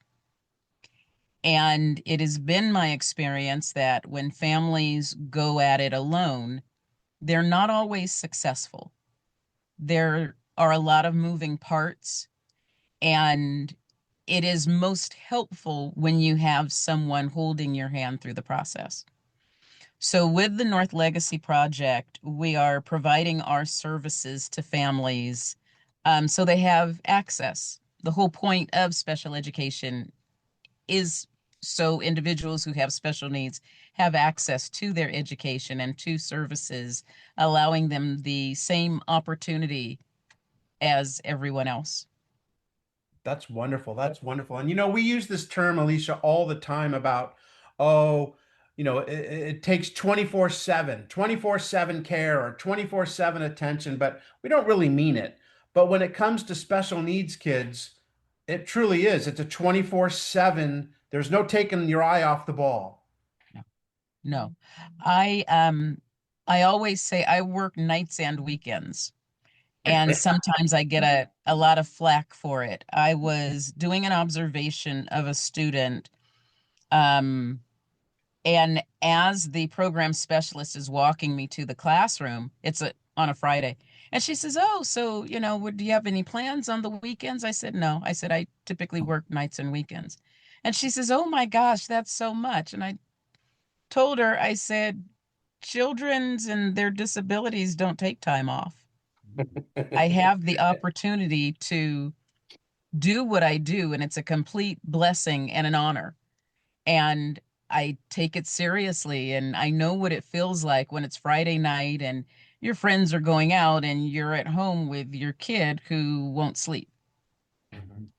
And it has been my experience that when families go at it alone, they're not always successful. There are a lot of moving parts, and it is most helpful when you have someone holding your hand through the process. So with the North Legacy Project, we are providing our services to families so they have access. The whole point of special education is so individuals who have special needs have access to their education and to services, allowing them the same opportunity as everyone else. That's wonderful. That's wonderful. And we use this term, Alicia, all the time about, oh, it takes 24/7 care or 24/7 attention, but we don't really mean it. But when it comes to special needs kids, it truly is. It's a 24/7. There's no taking your eye off the ball. No. I always say I work nights and weekends. And sometimes I get a lot of flack for it. I was doing an observation of a student, and as the program specialist is walking me to the classroom, on a Friday, and she says, "Oh, so do you have any plans on the weekends?" I said, "No." I said, "I typically work nights and weekends." And she says, "Oh my gosh, that's so much." And I told her, I said, "Children's and their disabilities don't take time off. I have the opportunity to do what I do, and it's a complete blessing and an honor. And I take it seriously, and I know what it feels like when it's Friday night and your friends are going out and you're at home with your kid who won't sleep."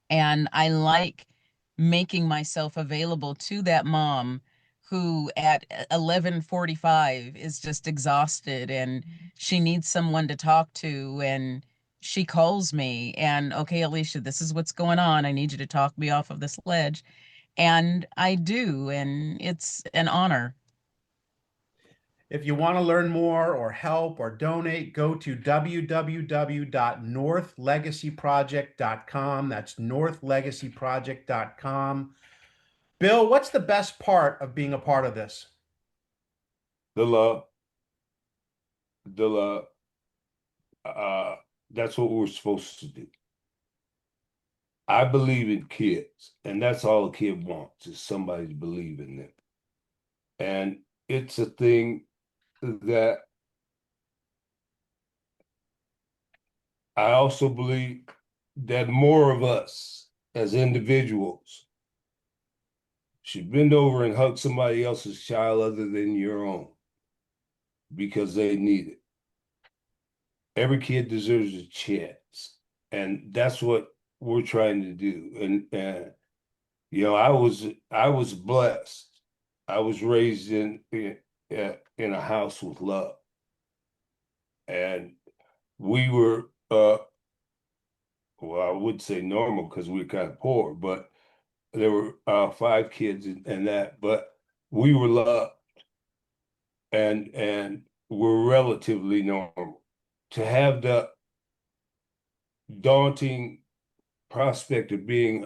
And I like making myself available to that mom who at 11:45 is just exhausted and she needs someone to talk to, and she calls me and, "Okay, Alicia, this is what's going on. I need you to talk me off of this ledge." And I do, and it's an honor. If you want to learn more or help or donate, go to www.northlegacyproject.com. That's northlegacyproject.com. Bill, what's the best part of being a part of this? The love. The love. That's what we're supposed to do. I believe in kids, and that's all a kid wants is somebody to believe in them. And it's a thing that I also believe that more of us as individuals should bend over and hug somebody else's child other than your own because they need it. Every kid deserves a chance, and that's what we're trying to do. And I was blessed. I was raised in a house with love, and we were well, I would say normal because we were kind of poor, but there were 5 kids and that, but we were loved and we're relatively normal. To have the daunting prospect of being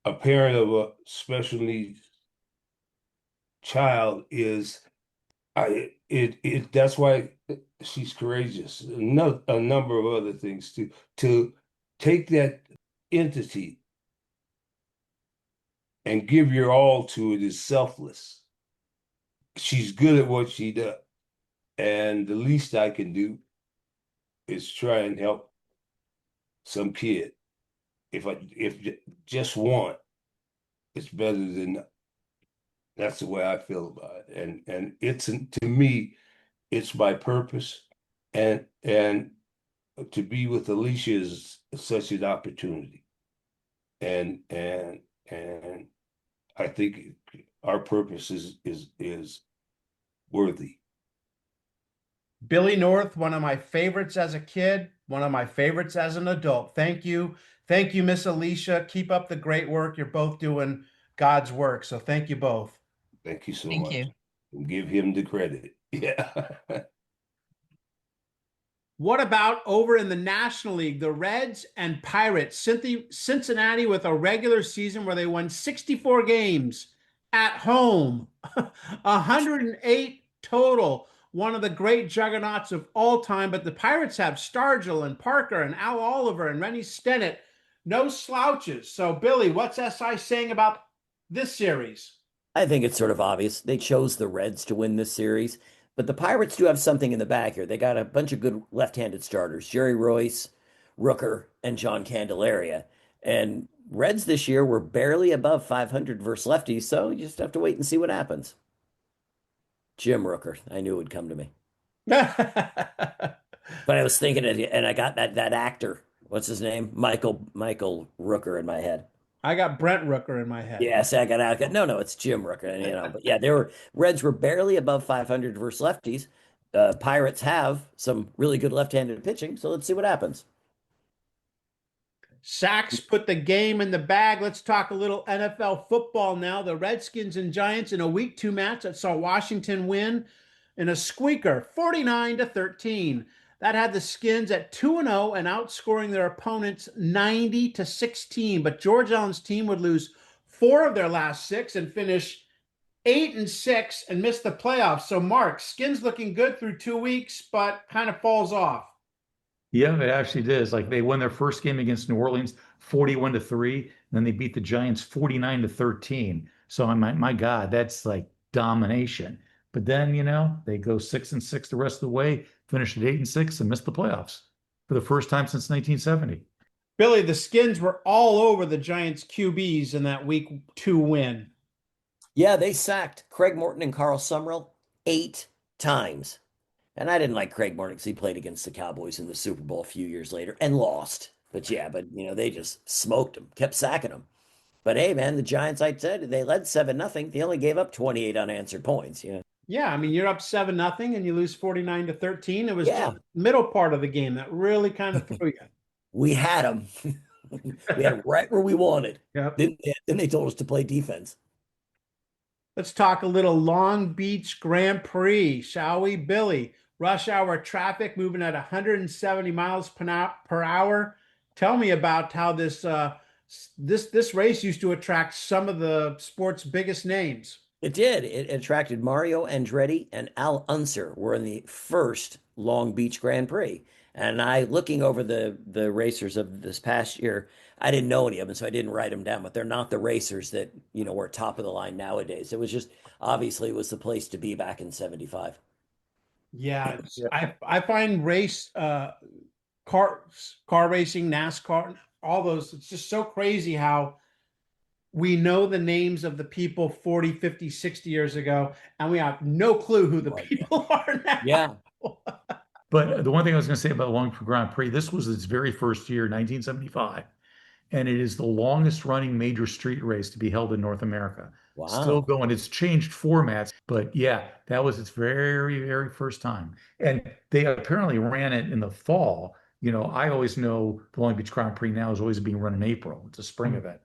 a parent of a special needs child is that's why she's courageous. A number of other things to take that entity and give your all to it is selfless. She's good at what she does, and the least I can do is try and help some kid. If just one, it's better than none. That's the way I feel about it, and it's to me, it's my purpose, and to be with Alicia is such an opportunity, and I think our purpose is worthy. Billy North, one of my favorites as a kid, one of my favorites as an adult. Thank you. Thank you, Miss Alicia. Keep up the great work. You're both doing God's work. So thank you both. Thank you so Thank much. you. And give him the credit. Yeah. What about over in the National League, the Reds and Pirates? Cincinnati with a regular season where they won 64 games at home, 108 total. One of the great juggernauts of all time. But the Pirates have Stargell and Parker and Al Oliver and Rennie Stennett. no slouches. So, Billy, what's SI saying about this series? I think it's sort of obvious. They chose the Reds to win this series, but the Pirates do have something in the bag here. They got a bunch of good left-handed starters, Jerry Royce, Rooker, and John Candelaria. And Reds this year were barely above 500 versus lefties, so you just have to wait and see what happens. Jim Rooker, I knew it would come to me. But I was thinking it, and I got that actor. What's his name? Michael Rooker in my head. I got Brent Rooker in my head. Yeah, see, I got no, it's Jim Rooker, But yeah, Reds were barely above 500 versus lefties. Pirates have some really good left-handed pitching, so let's see what happens. Sachs put the game in the bag. Let's talk a little NFL football now. The Redskins and Giants in a week 2 match that saw Washington win in a squeaker, 49-13. That had the Skins at 2-0 and outscoring their opponents 90-16. But George Allen's team would lose 4 of their last 6 and finish 8-6 and miss the playoffs. So, Mark, Skins looking good through 2 weeks, but kind of falls off. Yeah, it actually does. Like they won their first game against New Orleans 41-3, and then they beat the Giants 49-13. So my God, that's like domination. But then, they go 6-6 the rest of the way, finish at 8-6 and miss the playoffs for the first time since 1970. Billy, the Skins were all over the Giants QBs in that week 2 win. Yeah, they sacked Craig Morton and Carl Summerall 8 times. And I didn't like Craig Morton because he played against the Cowboys in the Super Bowl a few years later and lost. But they just smoked him, kept sacking him. But hey, man, the Giants, I said, they led 7-0. They only gave up 28 unanswered points. Yeah, I mean, you're up 7-0 and you lose 49-13. It was the middle part of the game that really kind of threw you. We had them. We had them right where we wanted. Yep. Then they told us to play defense. Let's talk a little Long Beach Grand Prix, shall we, Billy? Rush hour traffic moving at 170 miles per hour. Tell me about how this race used to attract some of the sport's biggest names. It did. It attracted Mario Andretti and Al Unser were in the first Long Beach Grand Prix. And looking over the racers of this past year, I didn't know any of them, so I didn't write them down. But they're not the racers that were top of the line nowadays. It was just obviously it was the place to be back in '75. Yeah, I find race car racing, NASCAR, all those, it's just so crazy how we know the names of the people 40, 50, 60 years ago, and we have no clue who the people are now. Yeah. But the one thing I was going to say about the Long Beach Grand Prix, this was its very first year, 1975, and it is the longest running major street race to be held in North America. Wow. Still going. It's changed formats, but yeah, that was its very, very first time. And they apparently ran it in the fall. I always know the Long Beach Grand Prix now is always being run in April. It's a spring event.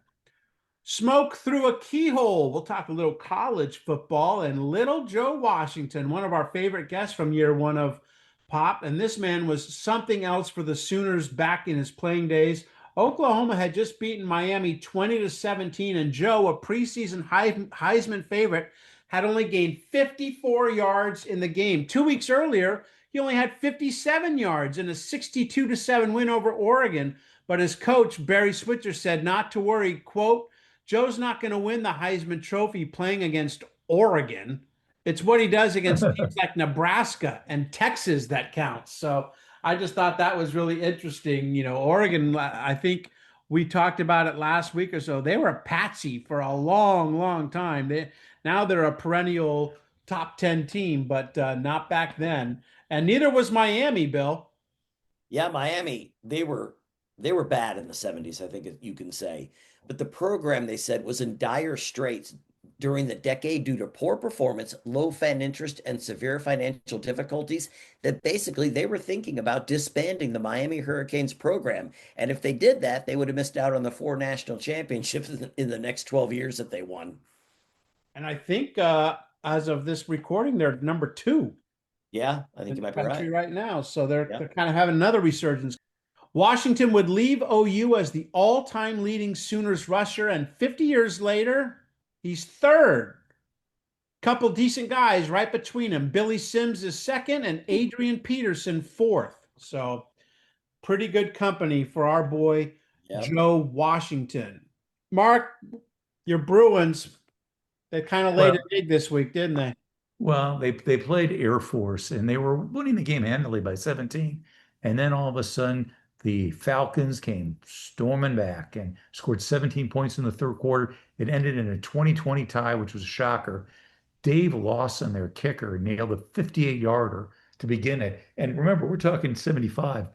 Smoke through a keyhole. We'll talk a little college football and little Joe Washington, one of our favorite guests from year 1 of Pop. And this man was something else for the Sooners back in his playing days. Oklahoma had just beaten Miami 20-17, and Joe, a preseason Heisman favorite, had only gained 54 yards in the game. 2 weeks earlier, he only had 57 yards in a 62-7 win over Oregon. But his coach, Barry Switzer, said not to worry, quote, Joe's not going to win the Heisman Trophy playing against Oregon. It's what he does against teams like Nebraska and Texas that counts. So I just thought that was really interesting. Oregon, I think we talked about it last week or so. They were a patsy for a long, long time. Now they're a perennial top 10 team, but not back then. And neither was Miami, Bill. Yeah, Miami, they were bad in the 70s, I think you can say. But the program, they said, was in dire straits during the decade due to poor performance, low fan interest, and severe financial difficulties, that basically they were thinking about disbanding the Miami Hurricanes program. And if they did that, they would have missed out on the 4 national championships in the next 12 years that they won. And I think as of this recording, they're number 2. Yeah, I think you might be right now. So they're kind of having another resurgence. Washington would leave OU as the all-time leading Sooners rusher, and 50 years later, he's 3rd. Couple decent guys right between him. Billy Sims is 2nd, and Adrian Peterson 4th. So pretty good company for our boy Yep. Joe Washington. Mark, your Bruins, they kind of laid Well, an egg this week, didn't they? well, they played Air Force and they were winning the game handily by 17. And then all of a sudden, the Falcons came storming back and scored 17 points in the third quarter. It ended in a 20-20 tie, which was a shocker. Dave Lawson, their kicker, nailed a 58-yarder to begin it. And remember, we're talking 75.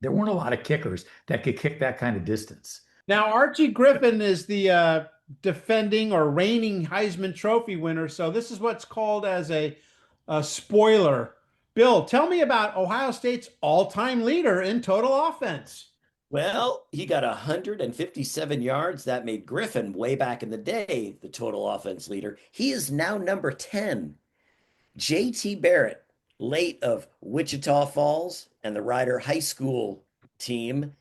There weren't a lot of kickers that could kick that kind of distance. Now, Archie Griffin is the defending or reigning Heisman Trophy winner. So this is what's called as a spoiler. Bill, tell me about Ohio State's all-time leader in total offense. Well, he got 157 yards. That made Griffin, way back in the day, the total offense leader. He is now number 10. JT Barrett, late of Wichita Falls and the Rider High School team,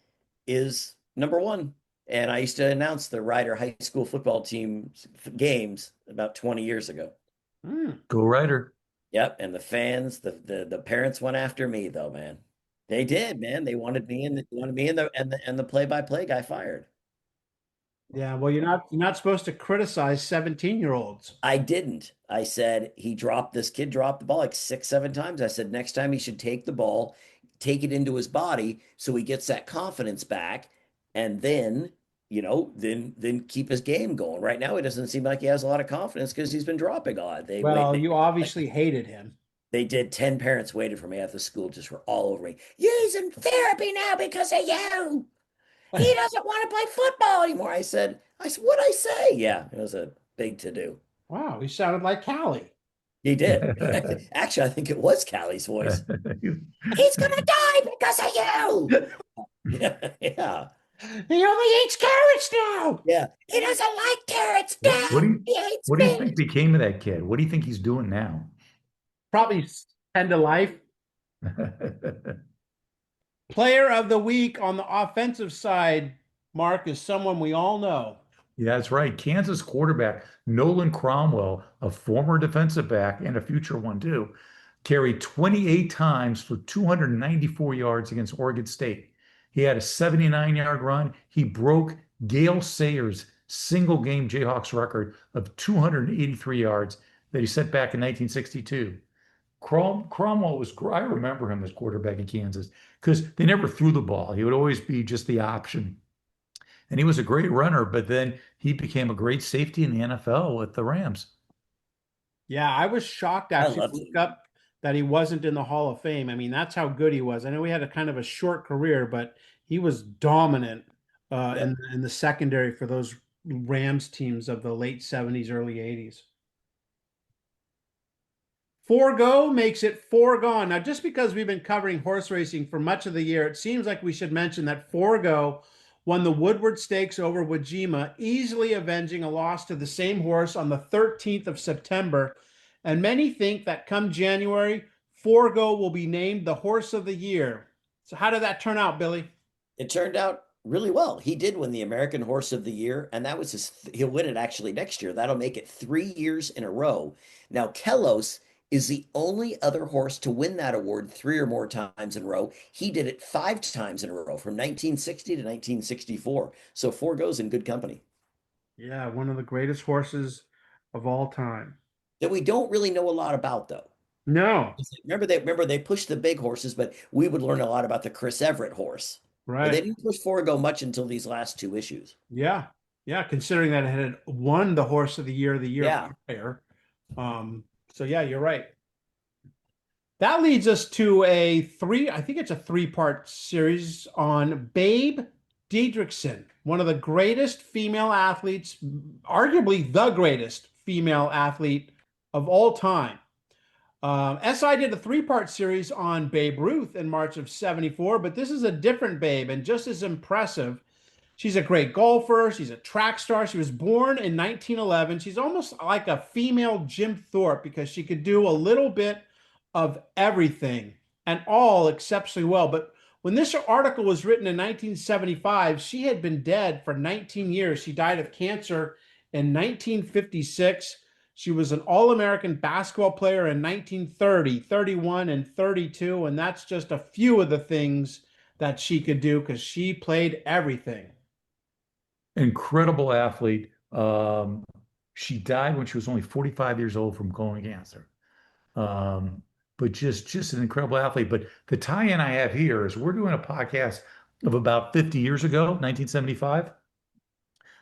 is number 1. And I used to announce the Rider High School football team games about 20 years ago. Go Rider. Yep. And the fans, the parents went after me though, man. They did, man. They wanted me in the play-by-play guy fired. Yeah, well, you're not supposed to criticize 17-year-olds. I didn't. I said this kid dropped the ball like 6, 7 times. I said next time he should take the ball, take it into his body so he gets that confidence back, and then then keep his game going. Right now, it doesn't seem like he has a lot of confidence because he's been dropping a lot. You obviously hated him. They did. 10 parents waited for me at the school, just were all over me. He's in therapy now because of you. He doesn't want to play football anymore. I said, what'd I say? Yeah, it was a big to-do. Wow, he sounded like Callie. He did. Actually, I think it was Callie's voice. He's going to die because of you. Yeah. He only eats carrots now. Yeah. He doesn't like carrots, Dad. What do you think became of that kid? What do you think he's doing now? Probably end of life. Player of the week on the offensive side, Mark, is someone we all know. Yeah, that's right. Kansas quarterback Nolan Cromwell, a former defensive back and a future one too, carried 28 times for 294 yards against Oregon State. He had a 79-yard run. He broke Gale Sayers' single-game Jayhawks record of 283 yards that he set back in 1962. Cromwell was, I remember him as quarterback in Kansas because they never threw the ball. He would always be just the option. And he was a great runner, but then he became a great safety in the NFL with the Rams. Yeah, I was shocked actually to look up that he wasn't in the Hall of Fame. I mean, that's how good he was. I know he had a kind of a short career, but he was dominant in the secondary for those Rams teams of the late 70s, early 80s. Forgo makes it foregone. Now, just because we've been covering horse racing for much of the year, it seems like we should mention that Forgo won the Woodward Stakes over Wajima, easily avenging a loss to the same horse on the 13th of September. And many think that come January, Forgo will be named the horse of the year. So how did that turn out, Billy? It turned out really well. He did win the American Horse of the Year, and that was he'll win it actually next year. That'll make it 3 years in a row. Now, Kelos is the only other horse to win that award 3 or more times in a row. He did it 5 times in a row from 1960 to 1964. So Forgo's in good company. Yeah, one of the greatest horses of all time. That we don't really know a lot about, though. No. Remember they pushed the big horses, but we would learn a lot about the Chris Everett horse. Right. But they didn't push Forgo much until these last 2 issues. Yeah. Yeah, considering that it had won the horse of the year prior. So yeah, you're right. That leads us to I think it's a 3-part series on Babe Diedrichson, one of the greatest female athletes, arguably the greatest female athlete of all time. SI did a 3-part series on Babe Ruth in March of '74, but this is a different Babe and just as impressive. She's a great golfer. She's a track star. She was born in 1911. She's almost like a female Jim Thorpe because she could do a little bit of everything and all exceptionally well. But when this article was written in 1975, she had been dead for 19 years. She died of cancer in 1956. She was an All-American basketball player in 1930, 31, and 32. And that's just a few of the things that she could do because she played everything. incredible athlete. She died when she was only 45 years old from colon cancer. Um, but just an incredible athlete. But the tie-in I have here is we're doing a podcast of about 50 years ago, 1975.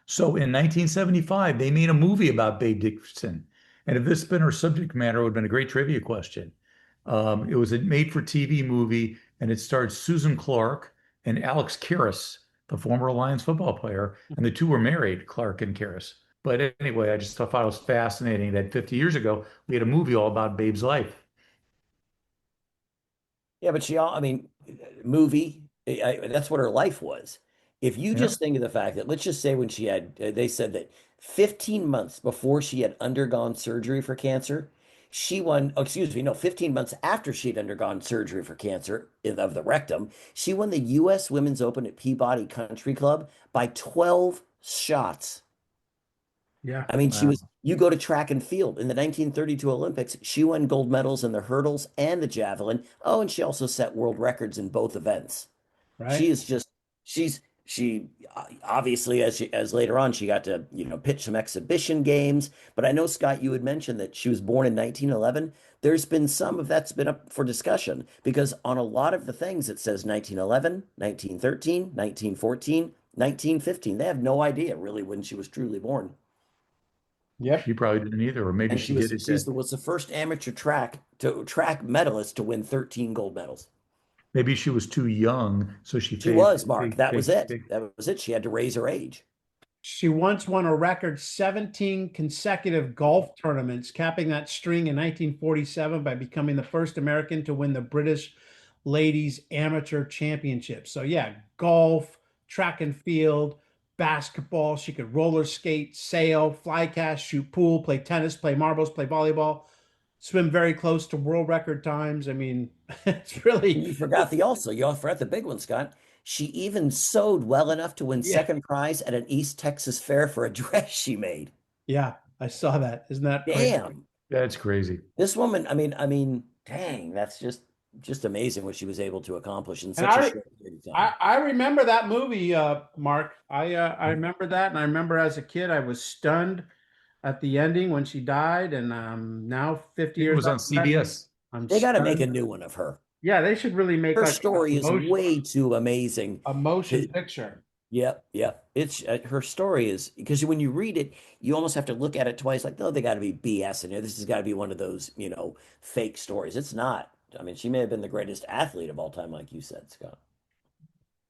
So in 1975, they made a movie about Babe Dickerson. And if this had been her subject matter, it would have been a great trivia question. It was a made-for-TV movie, and it starred Susan Clark and Alex Karras, the former Lions football player, and the two were married, Clark and Karras. But anyway, I just thought it was fascinating that 50 years ago, we had a movie all about Babe's life. Yeah, but I mean, movie, that's what her life was. If you Yeah. just think of the fact that, let's just say when she had, they said that 15 months before she had undergone surgery for cancer, she won, oh, excuse me, no, 15 months after she'd undergone surgery for cancer of the rectum, she won the U.S. Women's Open at Peabody Country Club by 12 shots. Yeah. I mean, Wow. you go to track and field in the 1932 Olympics, she won gold medals in the hurdles and the javelin. Oh, and she also set world records in both events. Right. She is just, she obviously, as later on, she got to, pitch some exhibition games. But I know, Scott, you had mentioned that she was born in 1911. There's been some of that's been up for discussion because on a lot of the things it says 1911, 1913, 1914, 1915. They have no idea really when she was truly born. Yep. She probably didn't either, or maybe And she did it. was the first amateur track medalist to win 13 gold medals. Maybe she was too young, so she She paid was, Mark. That was it. big- That was it. She had to raise her age. She once won a record 17 consecutive golf tournaments, capping that string in 1947 by becoming the first American to win the British Ladies Amateur Championship. So yeah, golf, track and field, basketball. She could roller skate, sail, fly cast, shoot pool, play tennis, play marbles, play volleyball, swim very close to world record times. I mean, it's really, You forgot the big one, Scott. She even sewed well enough to win Yeah. second prize at an East Texas fair for a dress she made. yeah, I saw that. Isn't that crazy? Damn. That's crazy. This woman, I mean, dang, that's just amazing what she was able to accomplish in And such a short period of time. I remember that movie, Mark. I remember that, and I remember as a kid I was stunned at the ending when she died, and now 50 It years was on after that, CBS. I'm They got to make a stunned. new one of her. Yeah, they should really make Her like story is motion, way too amazing. a motion to- picture. Yep, yep. It's her story is because when you read it, you almost have to look at it twice. Like, no, they got to be BS in here. This has got to be one of those, fake stories. It's not. I mean, she may have been the greatest athlete of all time, like you said, Scott.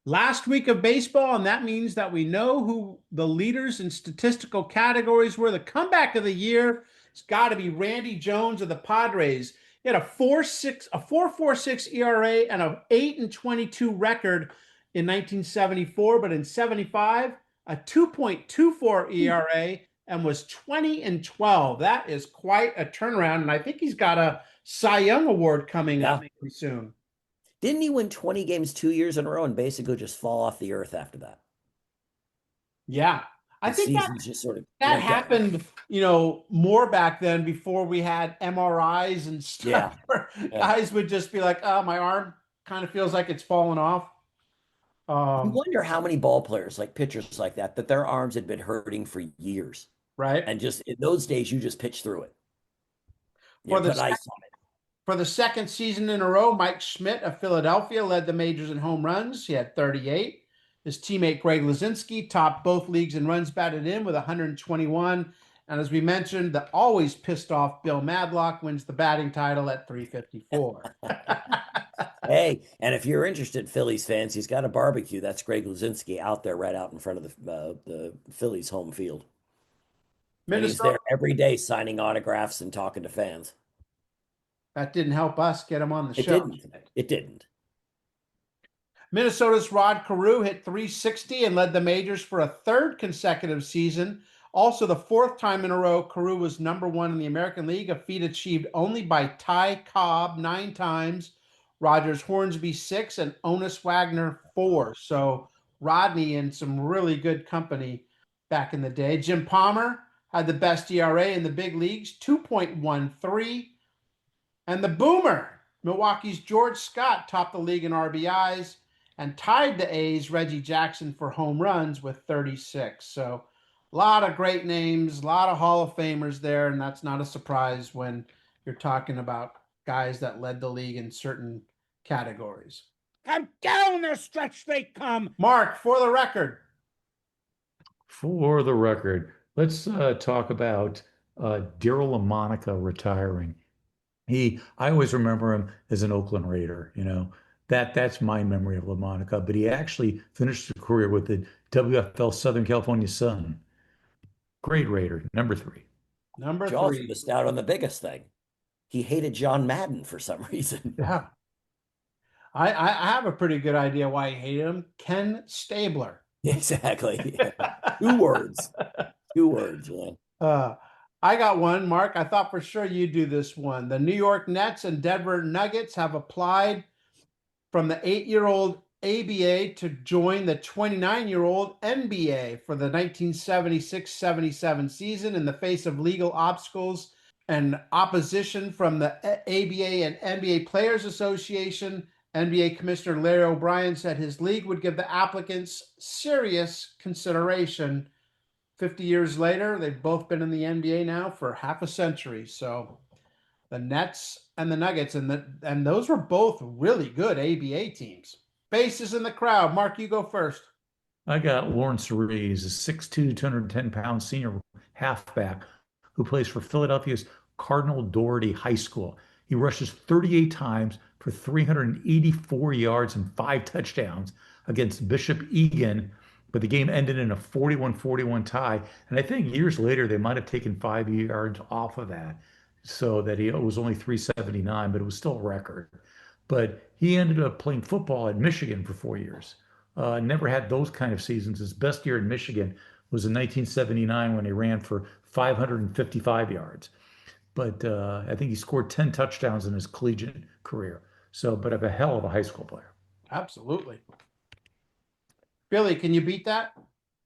Last week of baseball, and that means that we know who the leaders in statistical categories were. The comeback of the year, it's got to be Randy Jones of the Padres. He had a 4.46 ERA and an 8-22 record in 1974, but in 75, a 2.24 ERA and was 20-12. That is quite a turnaround, and I think he's got a Cy Young Award coming up pretty soon. Didn't he win 20 games 2 years in a row and basically just fall off the earth after that? Yeah. I The think that seasons just sort of that went down. happened, more back then before we had MRIs and stuff. Yeah. Where Yeah. guys would just be like, "Oh, my arm kind of feels like it's falling off." You wonder how many ball players, like pitchers like that their arms had been hurting for years. Right. And just in those days, you just pitch through it. You For the put ice on it. For the second season in a row, Mike Schmidt of Philadelphia led the majors in home runs. He had 38. His teammate Greg Lazinski topped both leagues in runs batted in with 121. And as we mentioned, the always pissed off Bill Madlock wins the batting title at 354. Hey, and if you're interested, Phillies fans, he's got a barbecue. That's Greg Lazinski out there right out in front of the Phillies home field. And he's Minnesota, there every day signing autographs and talking to fans. that didn't help us get him on the It show. didn't. It didn't. Minnesota's Rod Carew hit 360 and led the majors for a third consecutive season. Also, the fourth time in a row, Carew was #1 in the American League, a feat achieved only by Ty Cobb 9 times, Rogers Hornsby 6, and Onus Wagner 4. So Rodney in some really good company back in the day. Jim Palmer had the best ERA in the big leagues, 2.13. And the Boomer, Milwaukee's George Scott, topped the league in RBIs. and tied the A's Reggie Jackson for home runs with 36. So a lot of great names, a lot of Hall of Famers there, and that's not a surprise when you're talking about guys that led the league in certain categories. And down the stretch they come. Mark, for the record. For the record, let's talk about Daryl LaMonica retiring. I always remember him as an Oakland Raider, that's my memory of LaMonica, but he actually finished his career with the WFL Southern California Sun. Great Raider, number 3. Number You also 3. missed out on the biggest thing. He hated John Madden for some reason. Yeah. I have a pretty good idea why he hated him. Ken Stabler. Exactly. Yeah. 2 words. 2 words, man. I got one, Mark. I thought for sure you'd do this one. The New York Nets and Denver Nuggets have applied from the 8-year-old ABA to join the 29-year-old NBA for the 1976-77 season in the face of legal obstacles and opposition from the ABA and NBA Players Association. NBA Commissioner Larry O'Brien said his league would give the applicants serious consideration. 50 years later, they've both been in the NBA now for half a century. So the Nets and the Nuggets, and those were both really good ABA teams. Bases in the crowd. Mark, you go first. I got Lawrence Cerise, a 6'2", 210-pound senior halfback who plays for Philadelphia's Cardinal Doherty High School. He rushes 38 times for 384 yards and 5 touchdowns against Bishop Egan, but the game ended in a 41-41 tie. And I think years later, they might have taken 5 yards off of that so that it was only 379, but it was still a record. But he ended up playing football at Michigan for 4 years. Never had those kind of seasons. His best year in Michigan was in 1979 when he ran for 555 yards. But I think he scored 10 touchdowns in his collegiate career. So, but of a hell of a high school player. Absolutely. Billy, can you beat that?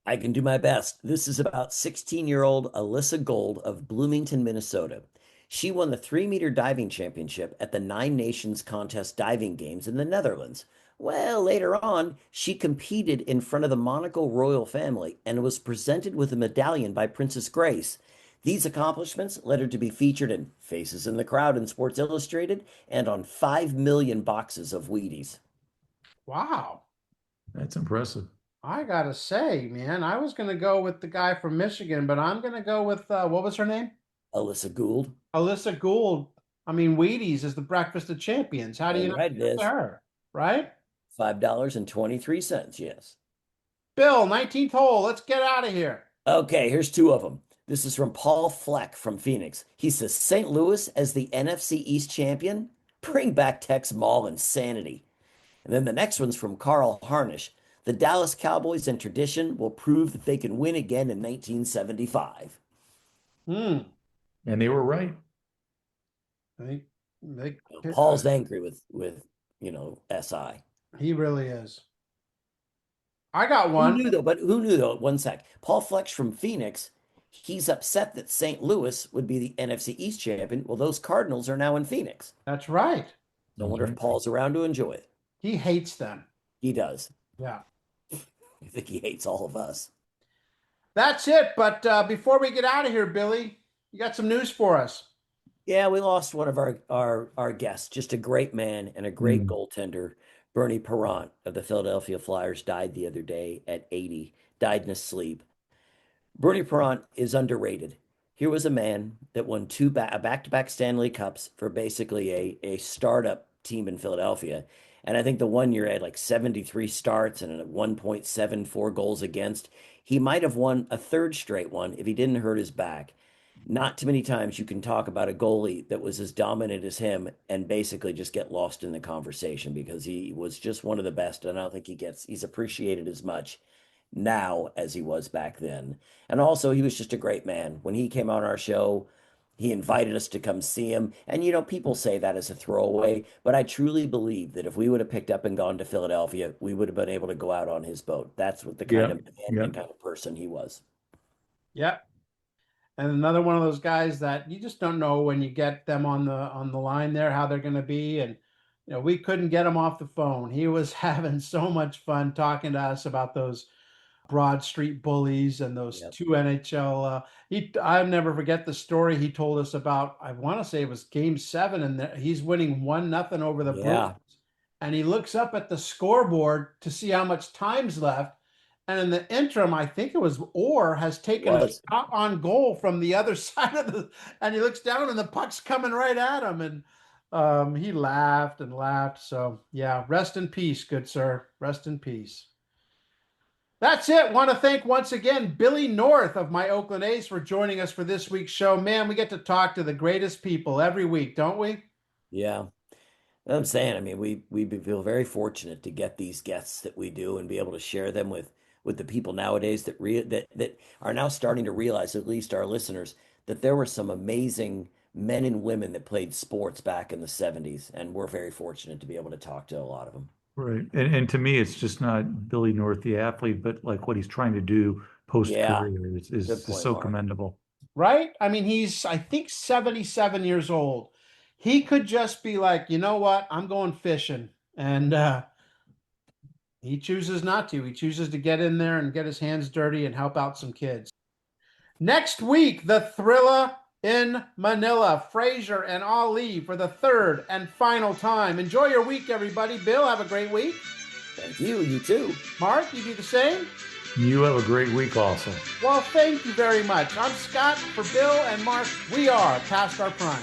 I can do my best. This is about 16-year-old Alyssa Gold of Bloomington, Minnesota. She won the 3-meter diving championship at the 9 Nations Contest Diving Games in the Netherlands. Well, later on, she competed in front of the Monaco royal family and was presented with a medallion by Princess Grace. These accomplishments led her to be featured in Faces in the Crowd in Sports Illustrated and on 5 million boxes of Wheaties. Wow. That's impressive. I gotta say, man, I was gonna go with the guy from Michigan, but I'm gonna go with what was her name? Alyssa Gould. Alyssa Gould. I mean, Wheaties is the breakfast of champions. How do you know her? Right? $5.23, yes. Bill, 19th hole. Let's get out of here. Okay, here's 2 of them. This is from Paul Fleck from Phoenix. He says, St. Louis as the NFC East champion? Bring back Tex Mall insanity. And then the next one's from Carl Harnish. The Dallas Cowboys and tradition will prove that they can win again in 1975. And they were right. Paul's angry with SI. He really is. I got one. Who knew though? One sec. Paul Fleck from Phoenix, he's upset that St. Louis would be the NFC East champion. Well, those Cardinals are now in Phoenix. That's right. I wonder if Paul's around to enjoy it. He hates them. He does. Yeah. I think he hates all of us. That's it. But before we get out of here, Billy, you got some news for us. Yeah, we lost one of our guests, just a great man and a great goaltender. Bernie Parent of the Philadelphia Flyers died the other day at 80, died in his sleep. Bernie Parent is underrated. Here was a man that won back-to-back Stanley Cups for basically a startup team in Philadelphia. And I think the one year had like 73 starts and 1.74 goals against. He might have won a 3rd straight one if he didn't hurt his back. Not too many times you can talk about a goalie that was as dominant as him and basically just get lost in the conversation because he was just one of the best. And I don't think he's appreciated as much now as he was back then. And also he was just a great man. When he came on our show, he invited us to come see him. And, people say that as a throwaway, but I truly believe that if we would have picked up and gone to Philadelphia, we would have been able to go out on his boat. That's what the kind of man and kind of person he was. Yep. And another one of those guys that you just don't know when you get them on the line there, how they're going to be. And, we couldn't get him off the phone. He was having so much fun talking to us about those Broad Street bullies and those Yep. two NHL. I'll never forget the story he told us about. I want to say it was Game 7, and he's winning 1-0 over the Yeah. Bruins. And he looks up at the scoreboard to see how much time's left. And in the interim, I think it was Orr has taken a shot on goal from the other side of and he looks down and the puck's coming right at him. And he laughed and laughed. So yeah, rest in peace, good sir. Rest in peace. That's it. Want to thank once again Billy North of my Oakland A's for joining us for this week's show. Man, we get to talk to the greatest people every week, don't we? Yeah. I'm saying, I mean, we feel very fortunate to get these guests that we do and be able to share them with the people nowadays that are now starting to realize, at least our listeners, that there were some amazing men and women that played sports back in the 70s, and we're very fortunate to be able to talk to a lot of them. Right. And to me, it's just not Billy North, the athlete, but like what he's trying to do post-career is so commendable. Right? I mean, he's, I think, 77 years old. He could just be like, you know what? I'm going fishing. And he chooses not to. He chooses to get in there and get his hands dirty and help out some kids. Next week, the Thrilla in Manila, Frazier and Ali for the third and final time. Enjoy your week, everybody. Bill, have a great week. Thank you. You too. Mark, you do the same? You have a great week also. Well, thank you very much. I'm Scott. For Bill and Mark, we are Past Our Prime.